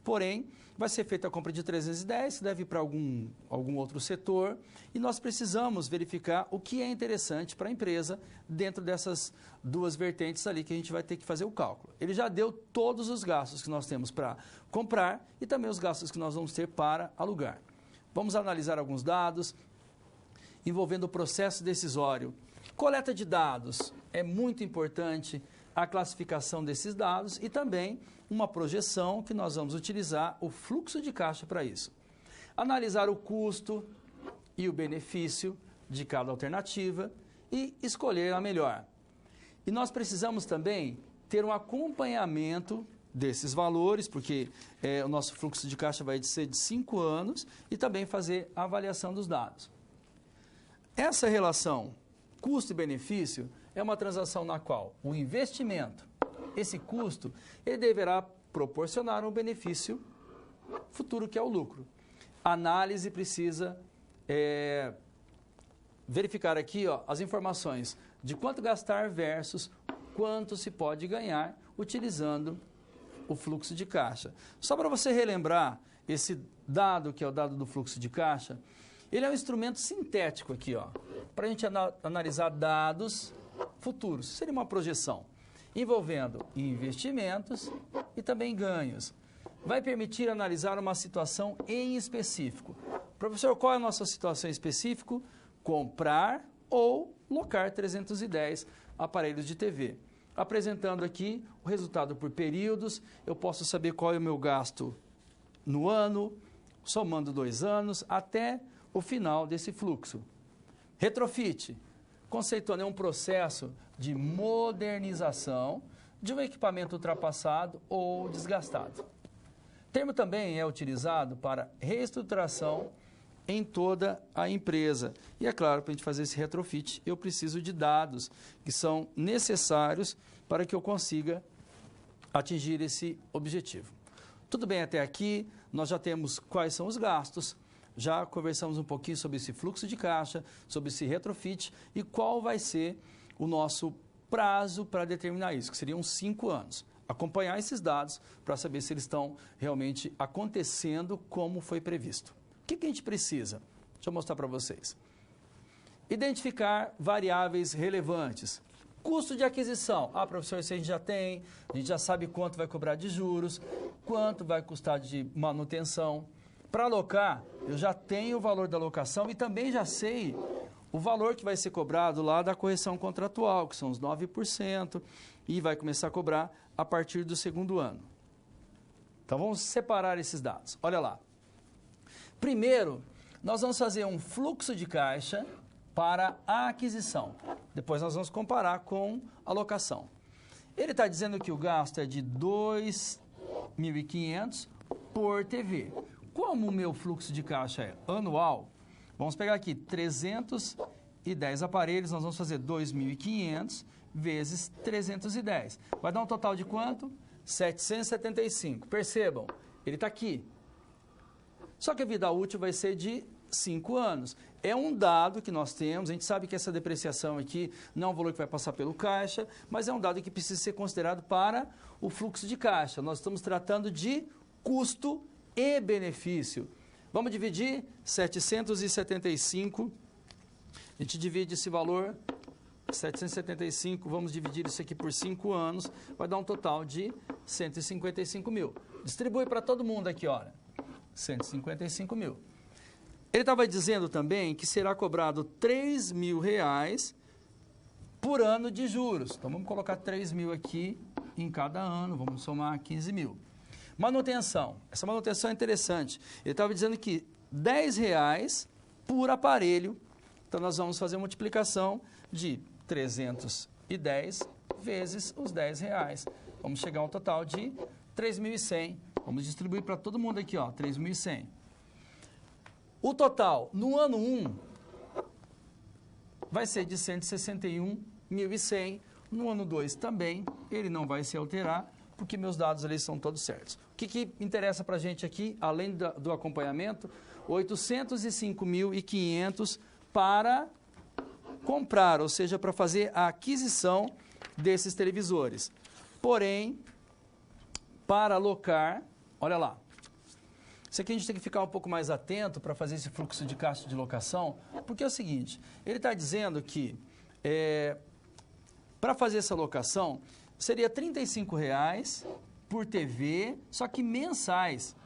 Porém, vai ser feita a compra de 310, que deve ir para algum outro setor, e nós precisamos verificar o que é interessante para a empresa dentro dessas 2 vertentes ali que a gente vai ter que fazer o cálculo. Ele já deu todos os gastos que nós temos para comprar e também os gastos que nós vamos ter para alugar. Vamos analisar alguns dados envolvendo o processo decisório. Coleta de dados é muito importante, a classificação desses dados e também uma projeção que nós vamos utilizar o fluxo de caixa para isso. Analisar o custo e o benefício de cada alternativa e escolher a melhor. E nós precisamos também ter um acompanhamento desses valores, porque o nosso fluxo de caixa vai ser de 5 anos, e também fazer a avaliação dos dados. Essa relação custo e benefício é uma transação na qual o investimento, esse custo, ele deverá proporcionar um benefício futuro, que é o lucro. A análise precisa verificar aqui as informações de quanto gastar versus quanto se pode ganhar utilizando o fluxo de caixa. Só para você relembrar, esse dado, que é o dado do fluxo de caixa, ele é um instrumento sintético aqui, para a gente analisar dados futuros. Seria uma projeção envolvendo investimentos e também ganhos. Vai permitir analisar uma situação em específico. Professor, qual é a nossa situação em específico? Comprar ou locar 310 aparelhos de TV. Apresentando aqui o resultado por períodos, eu posso saber qual é o meu gasto no ano, somando 2 anos, até o final desse fluxo. Retrofit, conceituando, é um processo de modernização de um equipamento ultrapassado ou desgastado. O termo também é utilizado para reestruturação em toda a empresa. E é claro, para a gente fazer esse retrofit, eu preciso de dados que são necessários para que eu consiga atingir esse objetivo. Tudo bem até aqui? Nós já temos quais são os gastos, já conversamos um pouquinho sobre esse fluxo de caixa, sobre esse retrofit e qual vai ser o nosso prazo para determinar isso, que seriam 5 anos. Acompanhar esses dados para saber se eles estão realmente acontecendo como foi previsto. O que a gente precisa? Deixa eu mostrar para vocês. Identificar variáveis relevantes. Custo de aquisição. Professor, isso a gente já tem, a gente já sabe quanto vai cobrar de juros, quanto vai custar de manutenção. Para alocar, eu já tenho o valor da locação e também já sei o valor que vai ser cobrado lá da correção contratual, que são os 9%, e vai começar a cobrar a partir do 2º ano. Então, vamos separar esses dados. Olha lá. Primeiro, nós vamos fazer um fluxo de caixa para a aquisição. Depois nós vamos comparar com a locação. Ele está dizendo que o gasto é de 2.500 por TV. Como o meu fluxo de caixa é anual, vamos pegar aqui 310 aparelhos, nós vamos fazer 2.500 vezes 310. Vai dar um total de quanto? 775. Percebam, ele está aqui. Só que a vida útil vai ser de 5 anos. É um dado que nós temos, a gente sabe que essa depreciação aqui não é um valor que vai passar pelo caixa, mas é um dado que precisa ser considerado para o fluxo de caixa. Nós estamos tratando de custo e benefício. Vamos dividir 775, a gente divide esse valor, 775, vamos dividir isso aqui por 5 anos, vai dar um total de 155 mil. Distribui para todo mundo aqui, olha, 155 mil. Ele estava dizendo também que será cobrado R$3.000 por ano de juros. Então, vamos colocar 3 mil aqui em cada ano, vamos somar 15 mil. Manutenção. Essa manutenção é interessante. Ele estava dizendo que R$10 por aparelho. Então, nós vamos fazer a multiplicação de 310 vezes os R$10. Vamos chegar a um total de 3.100. Vamos distribuir para todo mundo aqui, 3.100. O total, no ano 1, vai ser de 161.100. No ano 2 também, ele não vai se alterar, porque meus dados ali são todos certos. O que interessa para a gente aqui, além do acompanhamento? 805.500 para comprar, ou seja, para fazer a aquisição desses televisores. Porém, para alocar, olha lá. Isso aqui a gente tem que ficar um pouco mais atento para fazer esse fluxo de caixa de locação, porque é o seguinte, ele está dizendo que para fazer essa locação seria R$35 por TV, só que mensais.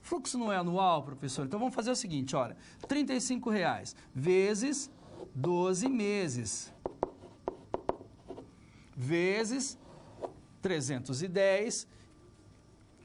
O fluxo não é anual, professor, então vamos fazer o seguinte, olha, R$35 vezes 12 meses, vezes 310,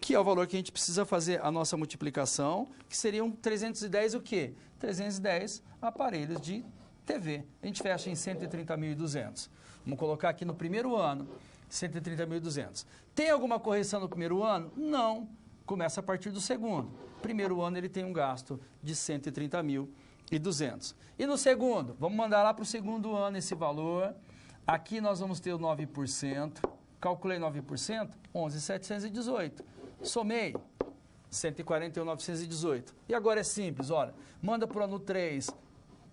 que é o valor que a gente precisa fazer a nossa multiplicação, que seriam 310 o quê? 310 aparelhos de TV. A gente fecha em 130.200. Vamos colocar aqui no primeiro ano. 130.200. Tem alguma correção no primeiro ano? Não. Começa a partir do segundo. Primeiro ano ele tem um gasto de 130.200. E no segundo? Vamos mandar lá para o segundo ano esse valor. Aqui nós vamos ter o 9%. Calculei 9%, 11.718. Somei 141.918. E agora é simples, olha, manda para o ano 3,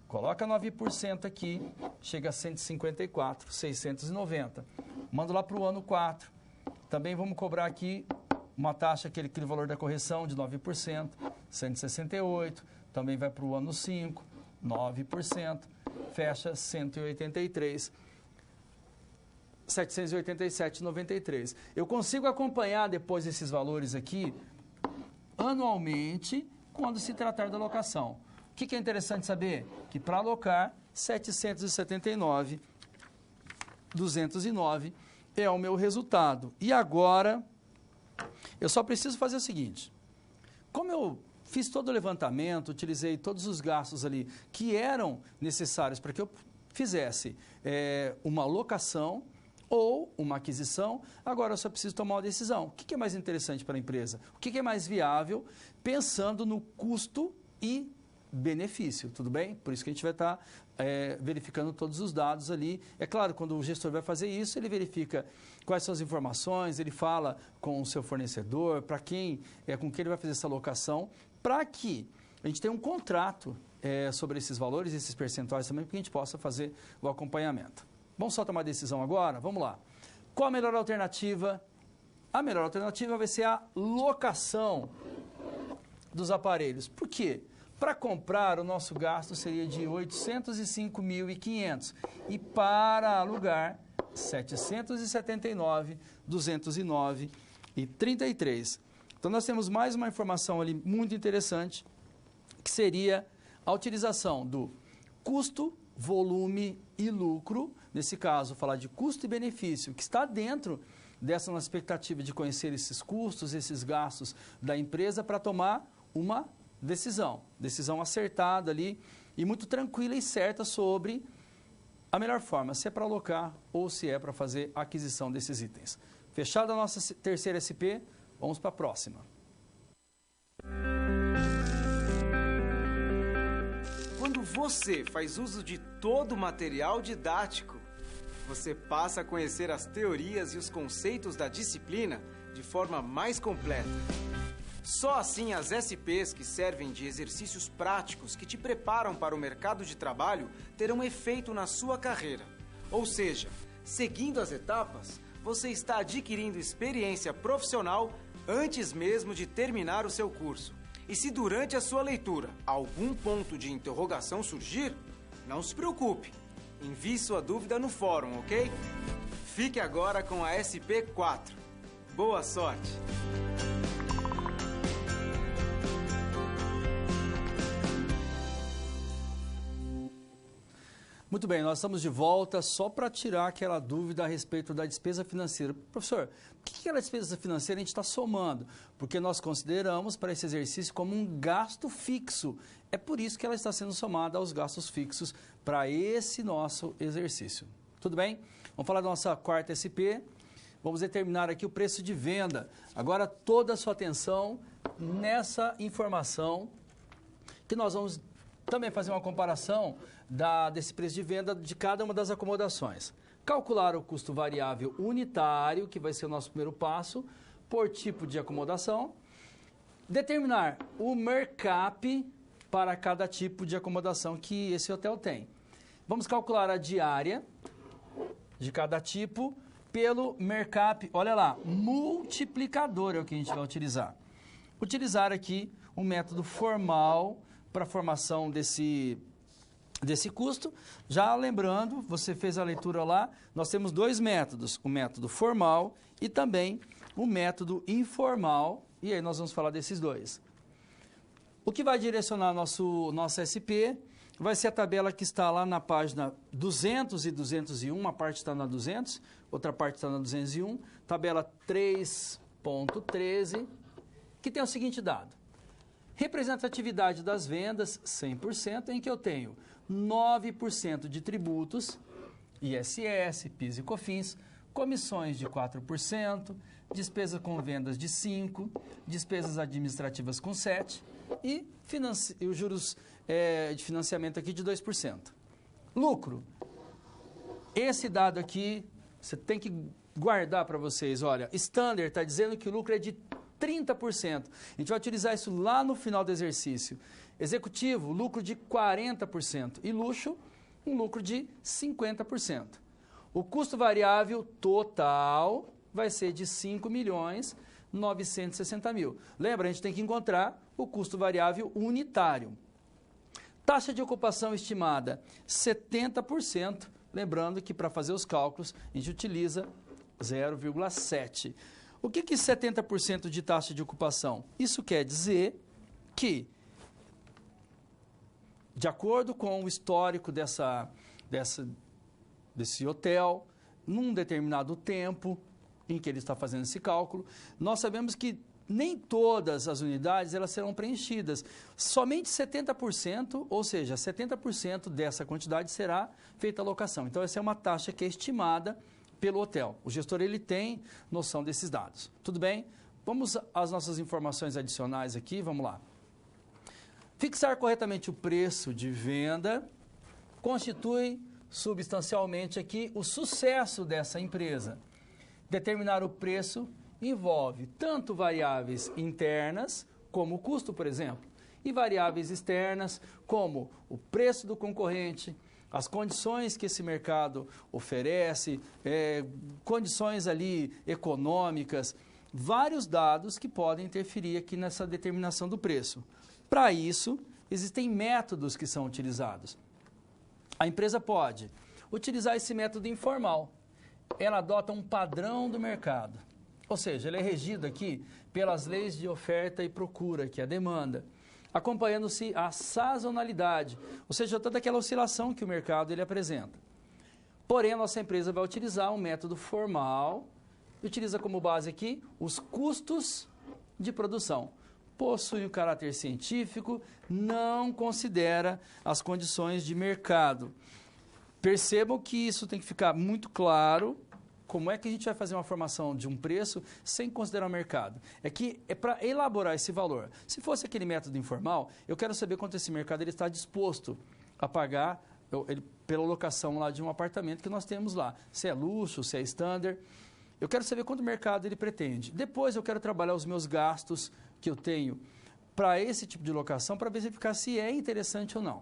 coloca 9% aqui, chega a 154.690. Manda lá para o ano 4. Também vamos cobrar aqui uma taxa, aquele valor da correção de 9%, 168. Também vai para o ano 5, 9%, fecha 787,93. Eu consigo acompanhar depois esses valores aqui anualmente quando se tratar da locação. O que é interessante saber? Que para alocar 779.209 é o meu resultado. E agora eu só preciso fazer o seguinte: como eu fiz todo o levantamento, utilizei todos os gastos ali que eram necessários para que eu fizesse uma locação ou uma aquisição, agora eu só preciso tomar uma decisão. O que é mais interessante para a empresa? O que é mais viável, pensando no custo e benefício, tudo bem? Por isso que a gente vai estar verificando todos os dados ali. É claro, quando o gestor vai fazer isso, ele verifica quais são as informações, ele fala com o seu fornecedor, para quem, com quem ele vai fazer essa locação, para que a gente tenha um contrato sobre esses valores, esses percentuais também, para que a gente possa fazer o acompanhamento. Vamos só tomar a decisão agora? Vamos lá. Qual a melhor alternativa? A melhor alternativa vai ser a locação dos aparelhos. Por quê? Para comprar, o nosso gasto seria de R$ 805.500 e para alugar, R$ 779.209,33. Então, nós temos mais uma informação ali muito interessante, que seria a utilização do custo, volume e lucro, nesse caso, falar de custo e benefício, que está dentro dessa nossa expectativa de conhecer esses custos, esses gastos da empresa para tomar uma decisão acertada ali e muito tranquila e certa sobre a melhor forma, se é para alocar ou se é para fazer a aquisição desses itens. Fechada a nossa terceira SP, vamos para a próxima. Quando você faz uso de todo o material didático, você passa a conhecer as teorias e os conceitos da disciplina de forma mais completa. Só assim as SPs que servem de exercícios práticos que te preparam para o mercado de trabalho terão efeito na sua carreira. Ou seja, seguindo as etapas, você está adquirindo experiência profissional antes mesmo de terminar o seu curso. E se durante a sua leitura algum ponto de interrogação surgir, não se preocupe. Envie sua dúvida no fórum, ok? Fique agora com a SP4. Boa sorte! Muito bem, nós estamos de volta só para tirar aquela dúvida a respeito da despesa financeira. Professor, o que aquela despesa financeira a gente está somando? Porque nós consideramos para esse exercício como um gasto fixo. É por isso que ela está sendo somada aos gastos fixos para esse nosso exercício. Tudo bem? Vamos falar da nossa quarta SP. Vamos determinar aqui o preço de venda. Agora toda a sua atenção nessa informação que nós vamos também fazer uma comparação desse preço de venda de cada uma das acomodações. Calcular o custo variável unitário, que vai ser o nosso primeiro passo, por tipo de acomodação. Determinar o markup para cada tipo de acomodação que esse hotel tem. Vamos calcular a diária de cada tipo pelo markup, olha lá, multiplicador é o que a gente vai utilizar. Utilizar aqui um método formal para a formação desse custo. Já lembrando, você fez a leitura lá, nós temos dois métodos, o método formal e também o método informal, e aí nós vamos falar desses dois. O que vai direcionar nossa SP vai ser a tabela que está lá na página 200 e 201, uma parte está na 200, outra parte está na 201, tabela 3.13, que tem o seguinte dado. Representatividade das vendas, 100%, em que eu tenho 9% de tributos, ISS, PIS e COFINS, comissões de 4%, despesa com vendas de 5%, despesas administrativas com 7% e os juros de financiamento aqui de 2%. Lucro. Esse dado aqui, você tem que guardar para vocês. Olha, Standard está dizendo que o lucro é de 30%. A gente vai utilizar isso lá no final do exercício. Executivo, lucro de 40%. E luxo, um lucro de 50%. O custo variável total vai ser de 5.960.000. Lembra, a gente tem que encontrar o custo variável unitário. Taxa de ocupação estimada, 70%. Lembrando que para fazer os cálculos, a gente utiliza 0,7. O que é 70% de taxa de ocupação? Isso quer dizer que, de acordo com o histórico desse hotel, num determinado tempo em que ele está fazendo esse cálculo, nós sabemos que nem todas as unidades elas serão preenchidas. Somente 70%, ou seja, 70% dessa quantidade será feita a locação. Então, essa é uma taxa que é estimada pelo hotel. O gestor ele tem noção desses dados. Tudo bem? Vamos às nossas informações adicionais aqui, vamos lá. Fixar corretamente o preço de venda constitui substancialmente aqui o sucesso dessa empresa. Determinar o preço envolve tanto variáveis internas, como o custo, por exemplo, e variáveis externas, como o preço do concorrente, as condições que esse mercado oferece, condições ali econômicas, vários dados que podem interferir aqui nessa determinação do preço. Para isso, existem métodos que são utilizados. A empresa pode utilizar esse método informal. Ela adota um padrão do mercado. Ou seja, ele é regido aqui pelas leis de oferta e procura, que é a demanda, acompanhando-se a sazonalidade, ou seja, toda aquela oscilação que o mercado ele apresenta. Porém, a nossa empresa vai utilizar um método formal, utiliza como base aqui os custos de produção. Possui um caráter científico, não considera as condições de mercado. Percebam que isso tem que ficar muito claro. Como é que a gente vai fazer uma formação de um preço sem considerar o mercado? É que é para elaborar esse valor. Se fosse aquele método informal, eu quero saber quanto esse mercado ele está disposto a pagar pela locação lá de um apartamento que nós temos lá. Se é luxo, se é standard. Eu quero saber quanto o mercado ele pretende. Depois eu quero trabalhar os meus gastos que eu tenho para esse tipo de locação para verificar se é interessante ou não.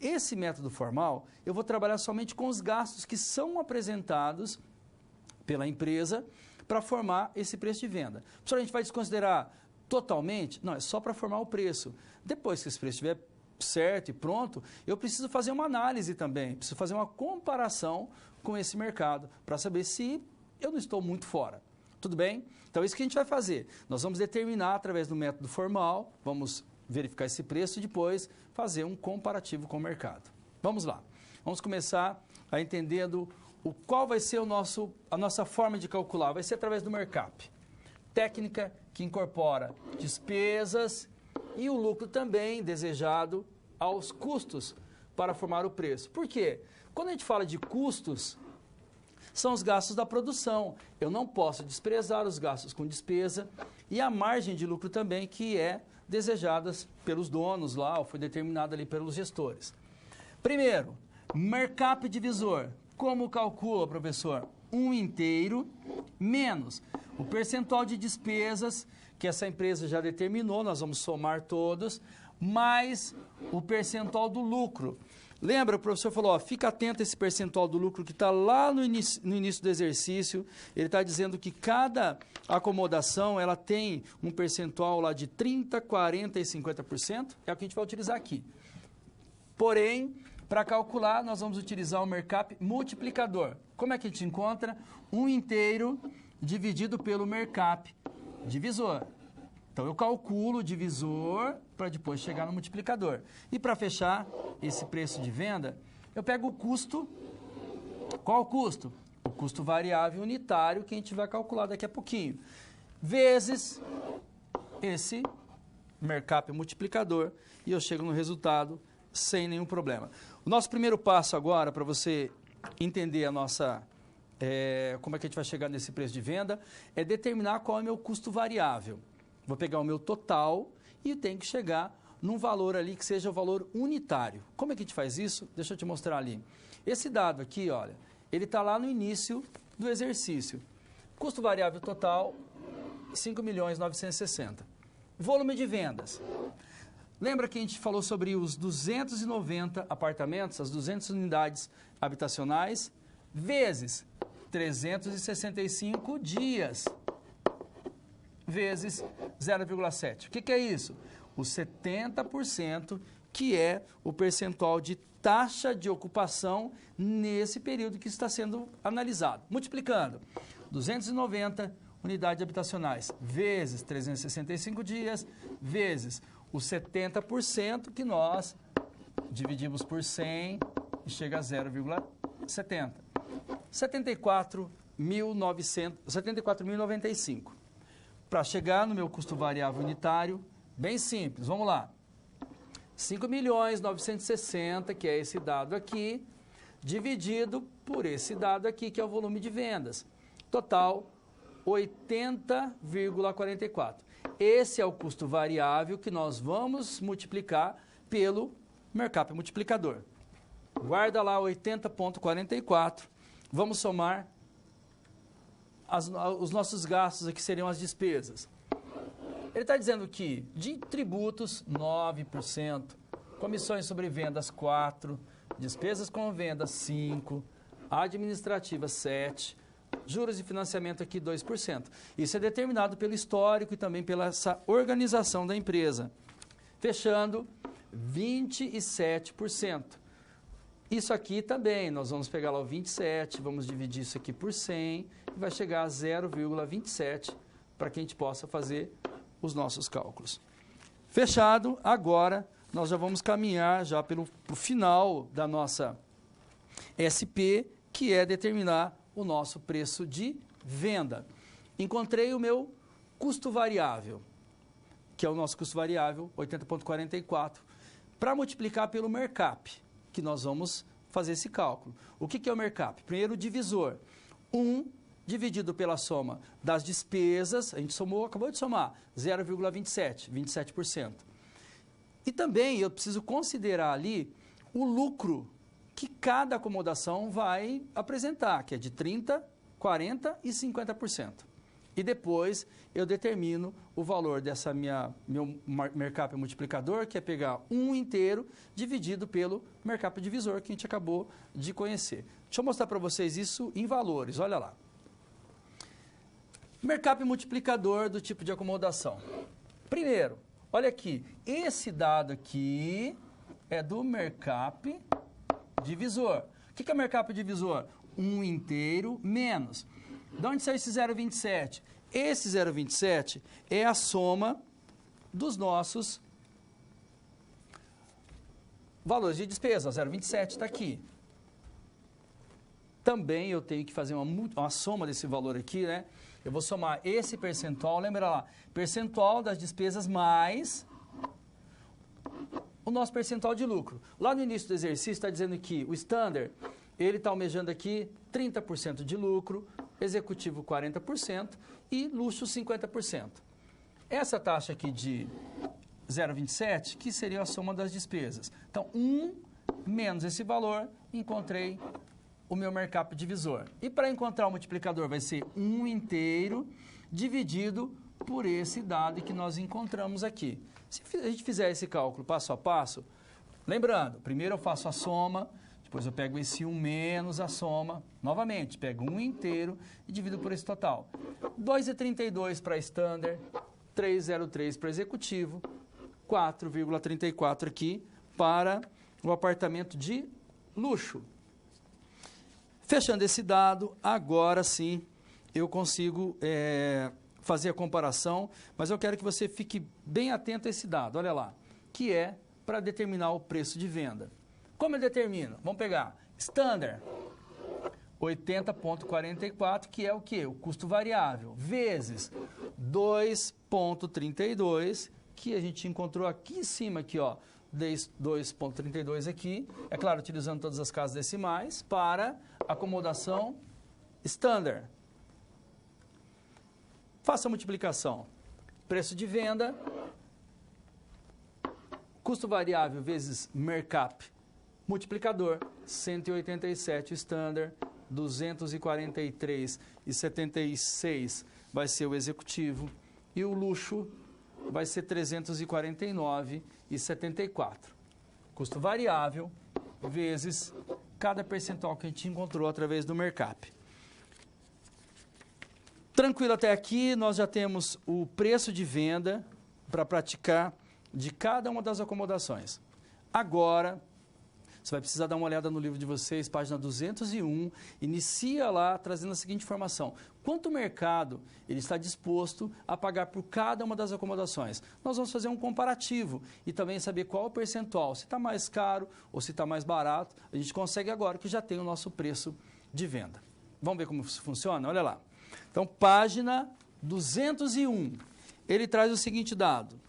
Esse método formal, eu vou trabalhar somente com os gastos que são apresentados pela empresa para formar esse preço de venda. Professor, a gente vai desconsiderar totalmente? Não, é só para formar o preço. Depois que esse preço estiver certo e pronto, eu preciso fazer uma análise também, preciso fazer uma comparação com esse mercado para saber se eu não estou muito fora. Tudo bem? Então, isso que a gente vai fazer. Nós vamos determinar através do método formal, vamos verificar esse preço e depois fazer um comparativo com o mercado. Vamos lá. Vamos começar a entendendo qual vai ser a nossa forma de calcular. Vai ser através do MERCAP. Técnica que incorpora despesas e o lucro também desejado aos custos para formar o preço. Por quê? Quando a gente fala de custos, são os gastos da produção. Eu não posso desprezar os gastos com despesa e a margem de lucro também, que é desejada pelos donos lá, ou foi determinada ali pelos gestores. Primeiro, MERCAP divisor. Como calcula, professor? 1 inteiro menos o percentual de despesas que essa empresa já determinou, nós vamos somar todos, mais o percentual do lucro. Lembra, o professor falou, fica atento a esse percentual do lucro que está lá no início do exercício. Ele está dizendo que cada acomodação ela tem um percentual lá de 30%, 40% e 50%. É o que a gente vai utilizar aqui. Porém, para calcular, nós vamos utilizar o MERCAP multiplicador. Como é que a gente encontra? 1 inteiro dividido pelo MERCAP divisor. Então, eu calculo o divisor para depois chegar no multiplicador. E para fechar esse preço de venda, eu pego o custo. Qual o custo? O custo variável unitário que a gente vai calcular daqui a pouquinho. Vezes esse MERCAP multiplicador e eu chego no resultado sem nenhum problema. O nosso primeiro passo agora, para você entender a nossa como é que a gente vai chegar nesse preço de venda? É determinar qual é o meu custo variável. Vou pegar o meu total e tenho que chegar num valor ali que seja o valor unitário. Como é que a gente faz isso? Deixa eu te mostrar ali. Esse dado aqui, olha, ele está lá no início do exercício. Custo variável total, 5.960.000. Volume de vendas. Lembra que a gente falou sobre os 290 apartamentos, as 200 unidades habitacionais, vezes 365 dias, vezes 0,7. O que é isso? O 70%, que é o percentual de taxa de ocupação nesse período que está sendo analisado. Multiplicando 290 unidades habitacionais vezes 365 dias, vezes os 70% que nós dividimos por 100 e chega a 0,70. 74.095. Para chegar no meu custo variável unitário, bem simples, vamos lá. 5.960.000, que é esse dado aqui, dividido por esse dado aqui, que é o volume de vendas. Total, 80,44. Esse é o custo variável que nós vamos multiplicar pelo Mercap multiplicador. Guarda lá 80,44. Vamos somar os nossos gastos aqui, seriam as despesas. Ele está dizendo que de tributos, 9%, comissões sobre vendas, 4%, despesas com vendas, 5%, administrativas, 7%, juros de financiamento aqui, 2%. Isso é determinado pelo histórico e também pela essa organização da empresa. Fechando, 27%. Isso aqui também, nós vamos pegar lá o 27, vamos dividir isso aqui por 100 e vai chegar a 0,27 para que a gente possa fazer os nossos cálculos. Fechado, agora nós já vamos caminhar já para o final da nossa SP, que é determinar o nosso preço de venda. Encontrei o meu custo variável, que é o nosso custo variável, 80,44, para multiplicar pelo Mercap, que nós vamos fazer esse cálculo. O que é o Mercap? Primeiro, o divisor. 1 dividido pela soma das despesas, a gente somou, acabou de somar, 0,27, 27%. E também eu preciso considerar ali o lucro que cada acomodação vai apresentar, que é de 30%, 40% e 50%. E depois eu determino o valor dessa meu Mercap multiplicador, que é pegar 1 inteiro dividido pelo Mercap divisor, que a gente acabou de conhecer. Deixa eu mostrar para vocês isso em valores, olha lá. Mercap multiplicador do tipo de acomodação. Primeiro, olha aqui, esse dado aqui é do Mercap divisor. O que é o Mercap divisor? 1 inteiro menos. De onde saiu esse 0,27? Esse 0,27 é a soma dos nossos valores de despesa. 0,27 está aqui. Também eu tenho que fazer uma soma desse valor aqui, né? Eu vou somar esse percentual, lembra lá, percentual das despesas mais o nosso percentual de lucro. Lá no início do exercício está dizendo que o standard, ele está almejando aqui 30% de lucro, executivo 40% e luxo 50%. Essa taxa aqui de 0,27, que seria a soma das despesas. Então, 1 menos esse valor, encontrei o meu Mercap divisor. E para encontrar o multiplicador vai ser 1 inteiro dividido por esse dado que nós encontramos aqui. Se a gente fizer esse cálculo passo a passo, lembrando, primeiro eu faço a soma, depois eu pego esse 1 menos a soma, novamente, pego 1 inteiro e divido por esse total. 2,32 para standard, 3,03 para executivo, 4,34 aqui para o apartamento de luxo. Fechando esse dado, agora sim eu consigo fazer a comparação, mas eu quero que você fique bem atento a esse dado, olha lá, que é para determinar o preço de venda. Como eu determino? Vamos pegar standard, 80,44, que é o quê? O custo variável, vezes 2,32, que a gente encontrou aqui em cima, aqui, ó, 2,32 aqui, é claro, utilizando todas as casas decimais, para acomodação Standard. Faça a multiplicação. Preço de venda, custo variável vezes Mercap, multiplicador, 187 Standard, 243,76 vai ser o executivo e o luxo vai ser 349,74. Custo variável vezes cada percentual que a gente encontrou através do Mercap. Tranquilo até aqui, nós já temos o preço de venda para praticar de cada uma das acomodações. Agora, você vai precisar dar uma olhada no livro de vocês, página 201, inicia lá trazendo a seguinte informação. Quanto o mercado ele está disposto a pagar por cada uma das acomodações? Nós vamos fazer um comparativo e também saber qual o percentual, se está mais caro ou se está mais barato. A gente consegue agora que já tem o nosso preço de venda. Vamos ver como isso funciona? Olha lá. Então, página 201, ele traz o seguinte dado.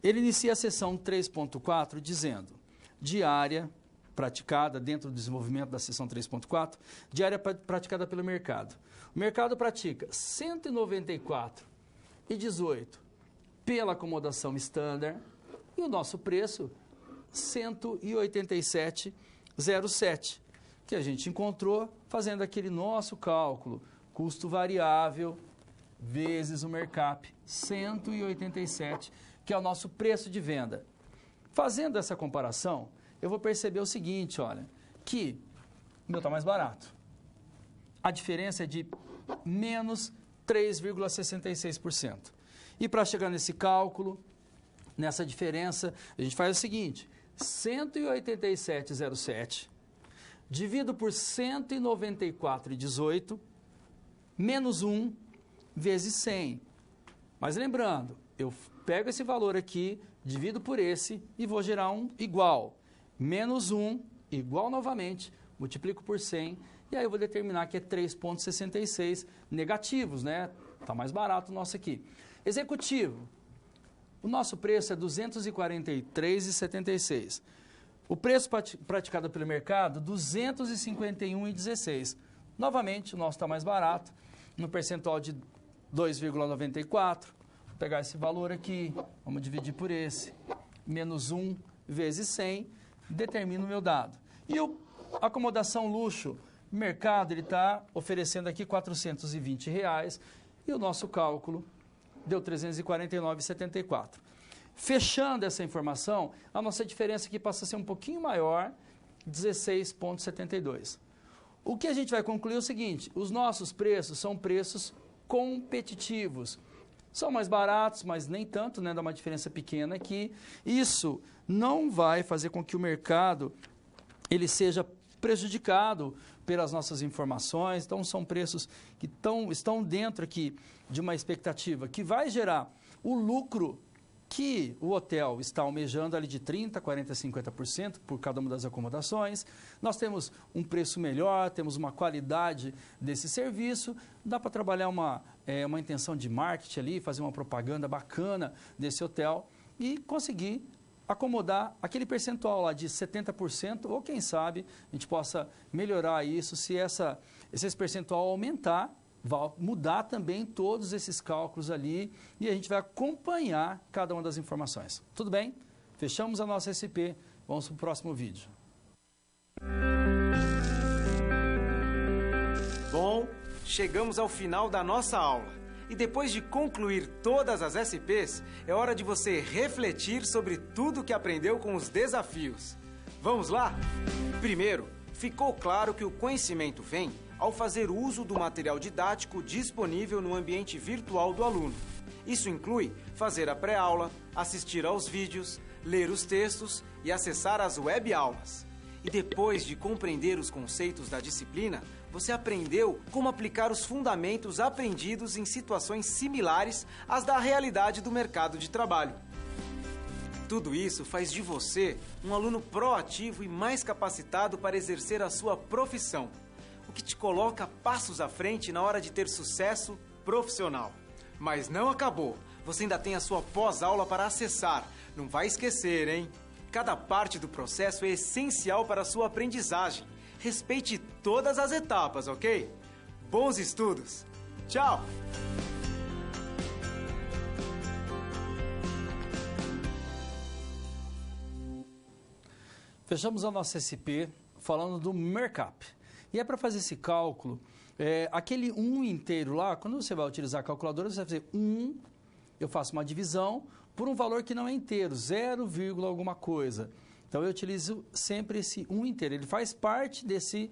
Ele inicia a seção 3.4 dizendo, diária praticada dentro do desenvolvimento da seção 3.4, diária praticada pelo mercado. O mercado pratica 194,18 pela acomodação standard e o nosso preço 187,07, que a gente encontrou fazendo aquele nosso cálculo. Custo variável vezes o Mercap, 187, que é o nosso preço de venda. Fazendo essa comparação, eu vou perceber o seguinte, olha, que o meu está mais barato. A diferença é de menos 3,66%. E para chegar nesse cálculo, nessa diferença, a gente faz o seguinte, 187,07 divido por 194,18 menos 1 vezes 100. Mas lembrando, eu pego esse valor aqui, divido por esse e vou gerar um igual. Menos 1, igual novamente, multiplico por 100 e aí eu vou determinar que é 3,66 negativos, né? Está mais barato o nosso aqui. Executivo, o nosso preço é 243,76. O preço praticado pelo mercado, 251,16. Novamente, o nosso está mais barato, no percentual de 2,94. Vou pegar esse valor aqui, vamos dividir por esse, menos 1 vezes 100, determino o meu dado. E a acomodação luxo, o mercado ele está oferecendo aqui R$420 e o nosso cálculo deu 349,74. Fechando essa informação, a nossa diferença aqui passa a ser um pouquinho maior, 16,72. O que a gente vai concluir é o seguinte, os nossos preços são preços competitivos. São mais baratos, mas nem tanto, né? Dá uma diferença pequena aqui. Isso não vai fazer com que o mercado ele seja prejudicado pelas nossas informações. Então, são preços que estão dentro aqui de uma expectativa que vai gerar o lucro que o hotel está almejando ali de 30%, 40%, 50% por cada uma das acomodações. Nós temos um preço melhor, temos uma qualidade desse serviço, dá para trabalhar uma intenção de marketing ali, fazer uma propaganda bacana desse hotel e conseguir acomodar aquele percentual lá de 70% ou quem sabe a gente possa melhorar isso se esse percentual aumentar. Vai mudar também todos esses cálculos ali e a gente vai acompanhar cada uma das informações. Tudo bem? Fechamos a nossa SP. Vamos para o próximo vídeo. Bom, chegamos ao final da nossa aula. E depois de concluir todas as SPs, é hora de você refletir sobre tudo que aprendeu com os desafios. Vamos lá? Primeiro, ficou claro que o conhecimento vem ao fazer uso do material didático disponível no ambiente virtual do aluno. Isso inclui fazer a pré-aula, assistir aos vídeos, ler os textos e acessar as web-aulas. E depois de compreender os conceitos da disciplina, você aprendeu como aplicar os fundamentos aprendidos em situações similares às da realidade do mercado de trabalho. Tudo isso faz de você um aluno proativo e mais capacitado para exercer a sua profissão, o que te coloca passos à frente na hora de ter sucesso profissional. Mas não acabou, você ainda tem a sua pós-aula para acessar. Não vai esquecer, hein? Cada parte do processo é essencial para a sua aprendizagem. Respeite todas as etapas, ok? bons estudos. Tchau! Fechamos a nossa SP falando do Mercap. E é para fazer esse cálculo, aquele 1 inteiro lá, quando você vai utilizar a calculadora, você vai fazer 1, eu faço uma divisão por um valor que não é inteiro, 0, alguma coisa. Então, eu utilizo sempre esse 1 inteiro. Ele faz parte desse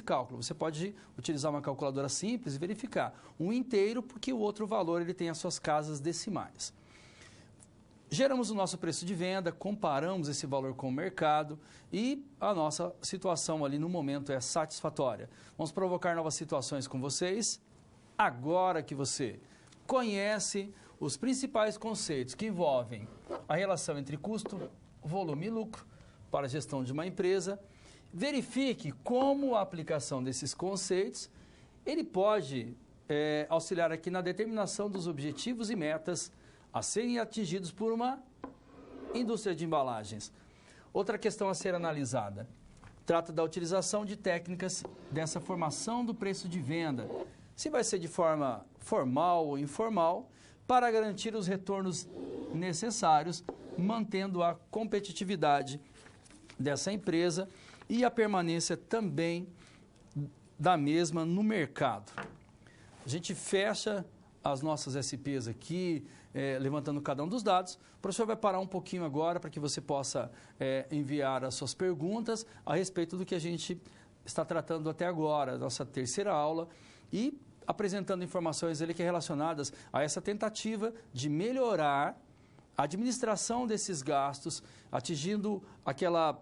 cálculo. Você pode utilizar uma calculadora simples e verificar 1 inteiro, porque o outro valor ele tem as suas casas decimais. Geramos o nosso preço de venda, comparamos esse valor com o mercado e a nossa situação ali no momento é satisfatória. Vamos provocar novas situações com vocês. Agora que você conhece os principais conceitos que envolvem a relação entre custo, volume e lucro para a gestão de uma empresa, verifique como a aplicação desses conceitos ele pode auxiliar aqui na determinação dos objetivos e metas a serem atingidos por uma indústria de embalagens. Outra questão a ser analisada, trata da utilização de técnicas dessa formação do preço de venda, se vai ser de forma formal ou informal, para garantir os retornos necessários, mantendo a competitividade dessa empresa e a permanência também da mesma no mercado. A gente fecha as nossas SPs aqui, levantando cada um dos dados. O professor vai parar um pouquinho agora para que você possa enviar as suas perguntas a respeito do que a gente está tratando até agora, a nossa terceira aula, e apresentando informações ali que relacionadas a essa tentativa de melhorar a administração desses gastos, atingindo aquela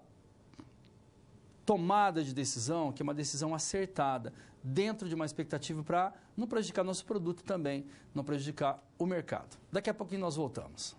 tomada de decisão, que é uma decisão acertada, dentro de uma expectativa para não prejudicar nosso produto também, não prejudicar o mercado. Daqui a pouquinho nós voltamos.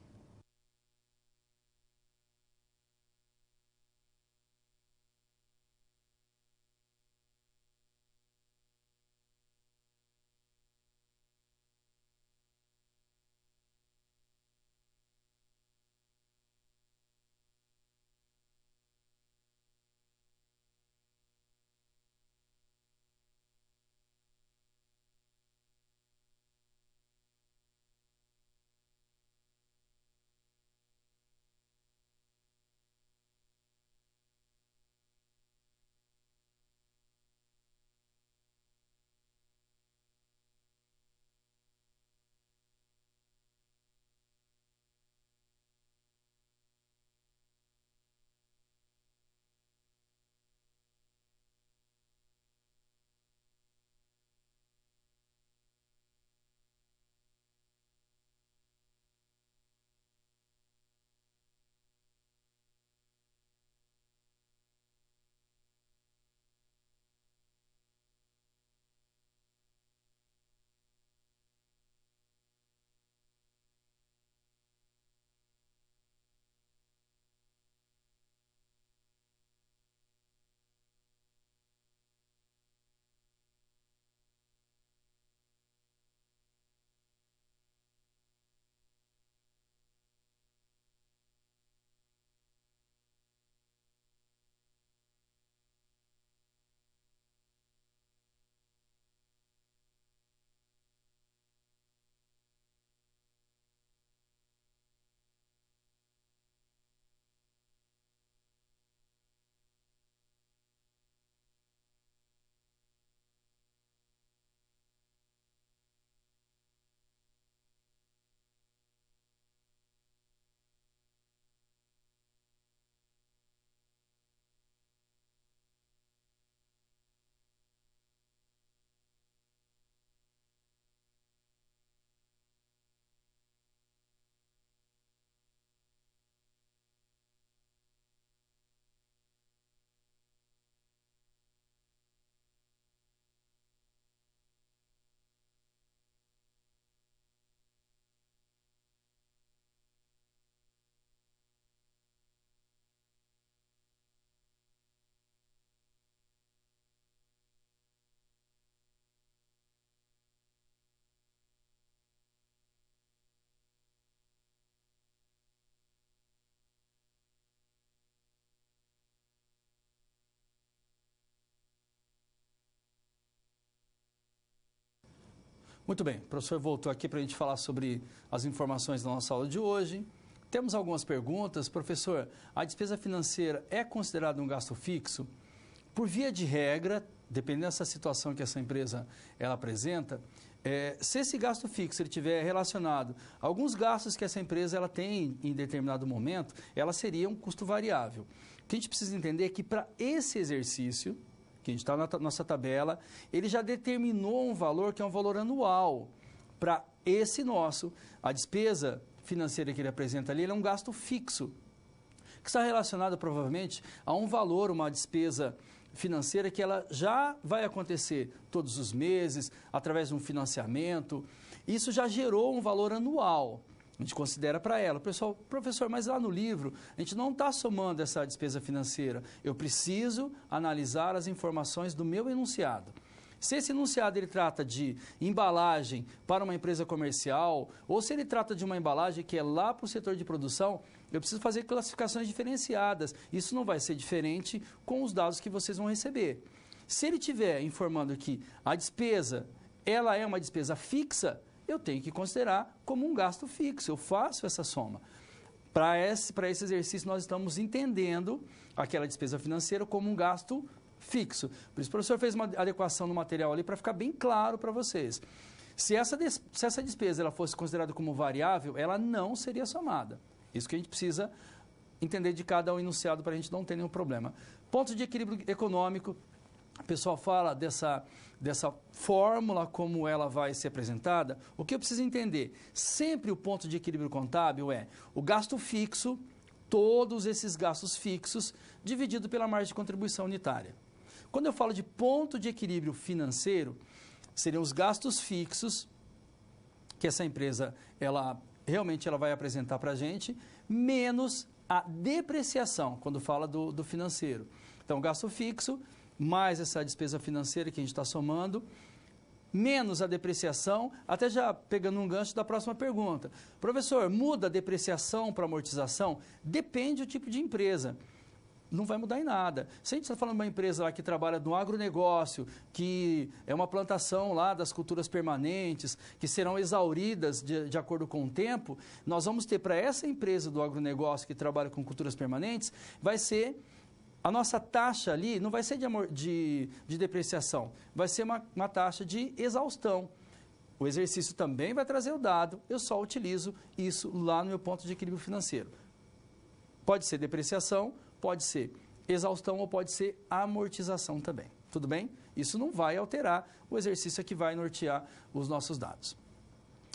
Muito bem, o professor voltou aqui para a gente falar sobre as informações da nossa aula de hoje. Temos algumas perguntas. Professor, a despesa financeira é considerada um gasto fixo? Por via de regra, dependendo dessa situação que essa empresa ela apresenta, se esse gasto fixo ele estiver relacionado a alguns gastos que essa empresa ela tem em determinado momento, ela seria um custo variável. O que a gente precisa entender é que para esse exercício, que a gente está na nossa tabela, ele já determinou um valor que é um valor anual. Para esse nosso, a despesa financeira que ele apresenta ali, ele é um gasto fixo, que está relacionado provavelmente a um valor, uma despesa financeira que ela já vai acontecer todos os meses, através de um financiamento. Isso já gerou um valor anual. A gente considera para ela. Pessoal, professor, mas lá no livro a gente não está somando essa despesa financeira. Eu preciso analisar as informações do meu enunciado. Se esse enunciado ele trata de embalagem para uma empresa comercial, ou se ele trata de uma embalagem que é lá para o setor de produção, eu preciso fazer classificações diferenciadas. Isso não vai ser diferente com os dados que vocês vão receber. Se ele estiver informando que a despesa ela é uma despesa fixa, eu tenho que considerar como um gasto fixo, eu faço essa soma. Para esse exercício, nós estamos entendendo aquela despesa financeira como um gasto fixo. Por isso, o professor fez uma adequação no material ali para ficar bem claro para vocês. Se essa despesa ela fosse considerada como variável, ela não seria somada. Isso que a gente precisa entender de cada um enunciado para a gente não ter nenhum problema. Ponto de equilíbrio econômico. O pessoal fala dessa fórmula, como ela vai ser apresentada. O que eu preciso entender? Sempre o ponto de equilíbrio contábil é o gasto fixo, todos esses gastos fixos, dividido pela margem de contribuição unitária. Quando eu falo de ponto de equilíbrio financeiro, seriam os gastos fixos que essa empresa realmente vai apresentar para a gente, menos a depreciação, quando fala do financeiro. Então, gasto fixo, mais essa despesa financeira que a gente está somando, menos a depreciação, até já pegando um gancho da próxima pergunta. Professor, muda a depreciação para amortização? Depende do tipo de empresa. Não vai mudar em nada. Se a gente está falando de uma empresa lá que trabalha no agronegócio, que é uma plantação lá das culturas permanentes, que serão exauridas de acordo com o tempo, nós vamos ter para essa empresa do agronegócio que trabalha com culturas permanentes, vai ser... A nossa taxa ali não vai ser de depreciação, vai ser uma taxa de exaustão. O exercício também vai trazer o dado, eu só utilizo isso lá no meu ponto de equilíbrio financeiro. Pode ser depreciação, pode ser exaustão ou pode ser amortização também. Tudo bem? Isso não vai alterar o exercício que vai nortear os nossos dados.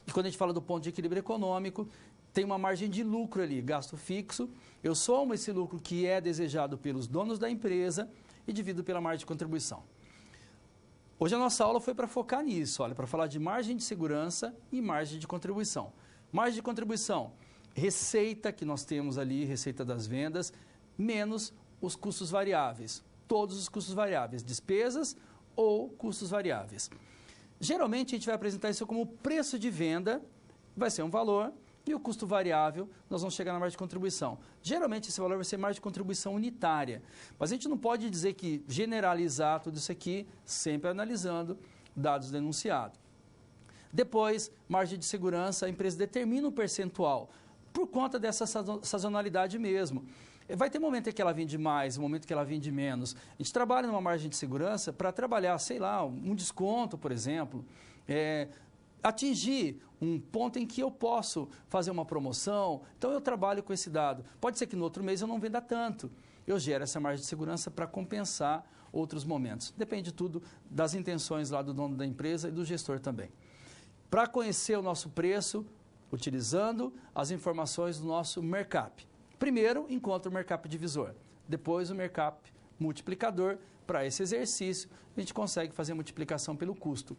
E quando a gente fala do ponto de equilíbrio econômico, tem uma margem de lucro ali, gasto fixo, eu somo esse lucro que é desejado pelos donos da empresa e divido pela margem de contribuição. Hoje a nossa aula foi para focar nisso, para falar de margem de segurança e margem de contribuição. Margem de contribuição, receita que nós temos ali, receita das vendas, menos os custos variáveis, todos os custos variáveis, despesas ou custos variáveis. Geralmente a gente vai apresentar isso como preço de venda, vai ser um valor, e o custo variável, nós vamos chegar na margem de contribuição. Geralmente, esse valor vai ser margem de contribuição unitária. Mas a gente não pode dizer que generalizar tudo isso aqui, sempre analisando dados do enunciado. Depois, margem de segurança, a empresa determina um percentual, por conta dessa sazonalidade mesmo. Vai ter momento em que ela vende mais, momento em que ela vende menos. A gente trabalha numa margem de segurança para trabalhar, sei lá, um desconto, por exemplo, atingir um ponto em que eu posso fazer uma promoção, então eu trabalho com esse dado. Pode ser que no outro mês eu não venda tanto. Eu gero essa margem de segurança para compensar outros momentos. Depende tudo das intenções lá do dono da empresa e do gestor também. Para conhecer o nosso preço, utilizando as informações do nosso Mercap. Primeiro, encontra o Mercap divisor. Depois, o Mercap multiplicador. Para esse exercício, a gente consegue fazer a multiplicação pelo custo.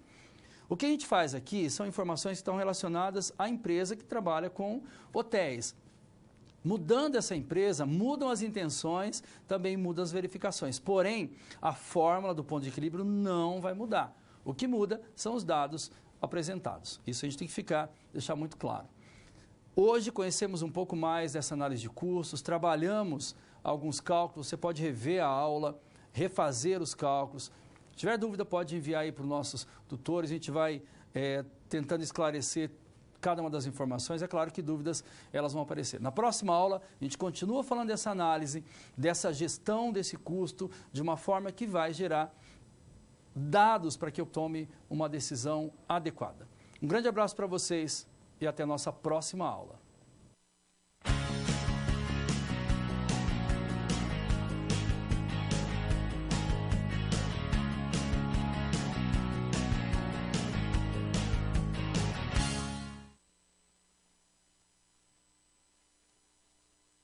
O que a gente faz aqui são informações que estão relacionadas à empresa que trabalha com hotéis. Mudando essa empresa, mudam as intenções, também mudam as verificações. Porém, a fórmula do ponto de equilíbrio não vai mudar. O que muda são os dados apresentados. Isso a gente tem que deixar muito claro. Hoje conhecemos um pouco mais dessa análise de custos, trabalhamos alguns cálculos, você pode rever a aula, refazer os cálculos. Se tiver dúvida, pode enviar aí para os nossos tutores, a gente vai tentando esclarecer cada uma das informações. É claro que dúvidas elas vão aparecer. Na próxima aula, a gente continua falando dessa análise, dessa gestão desse custo, de uma forma que vai gerar dados para que eu tome uma decisão adequada. Um grande abraço para vocês e até a nossa próxima aula.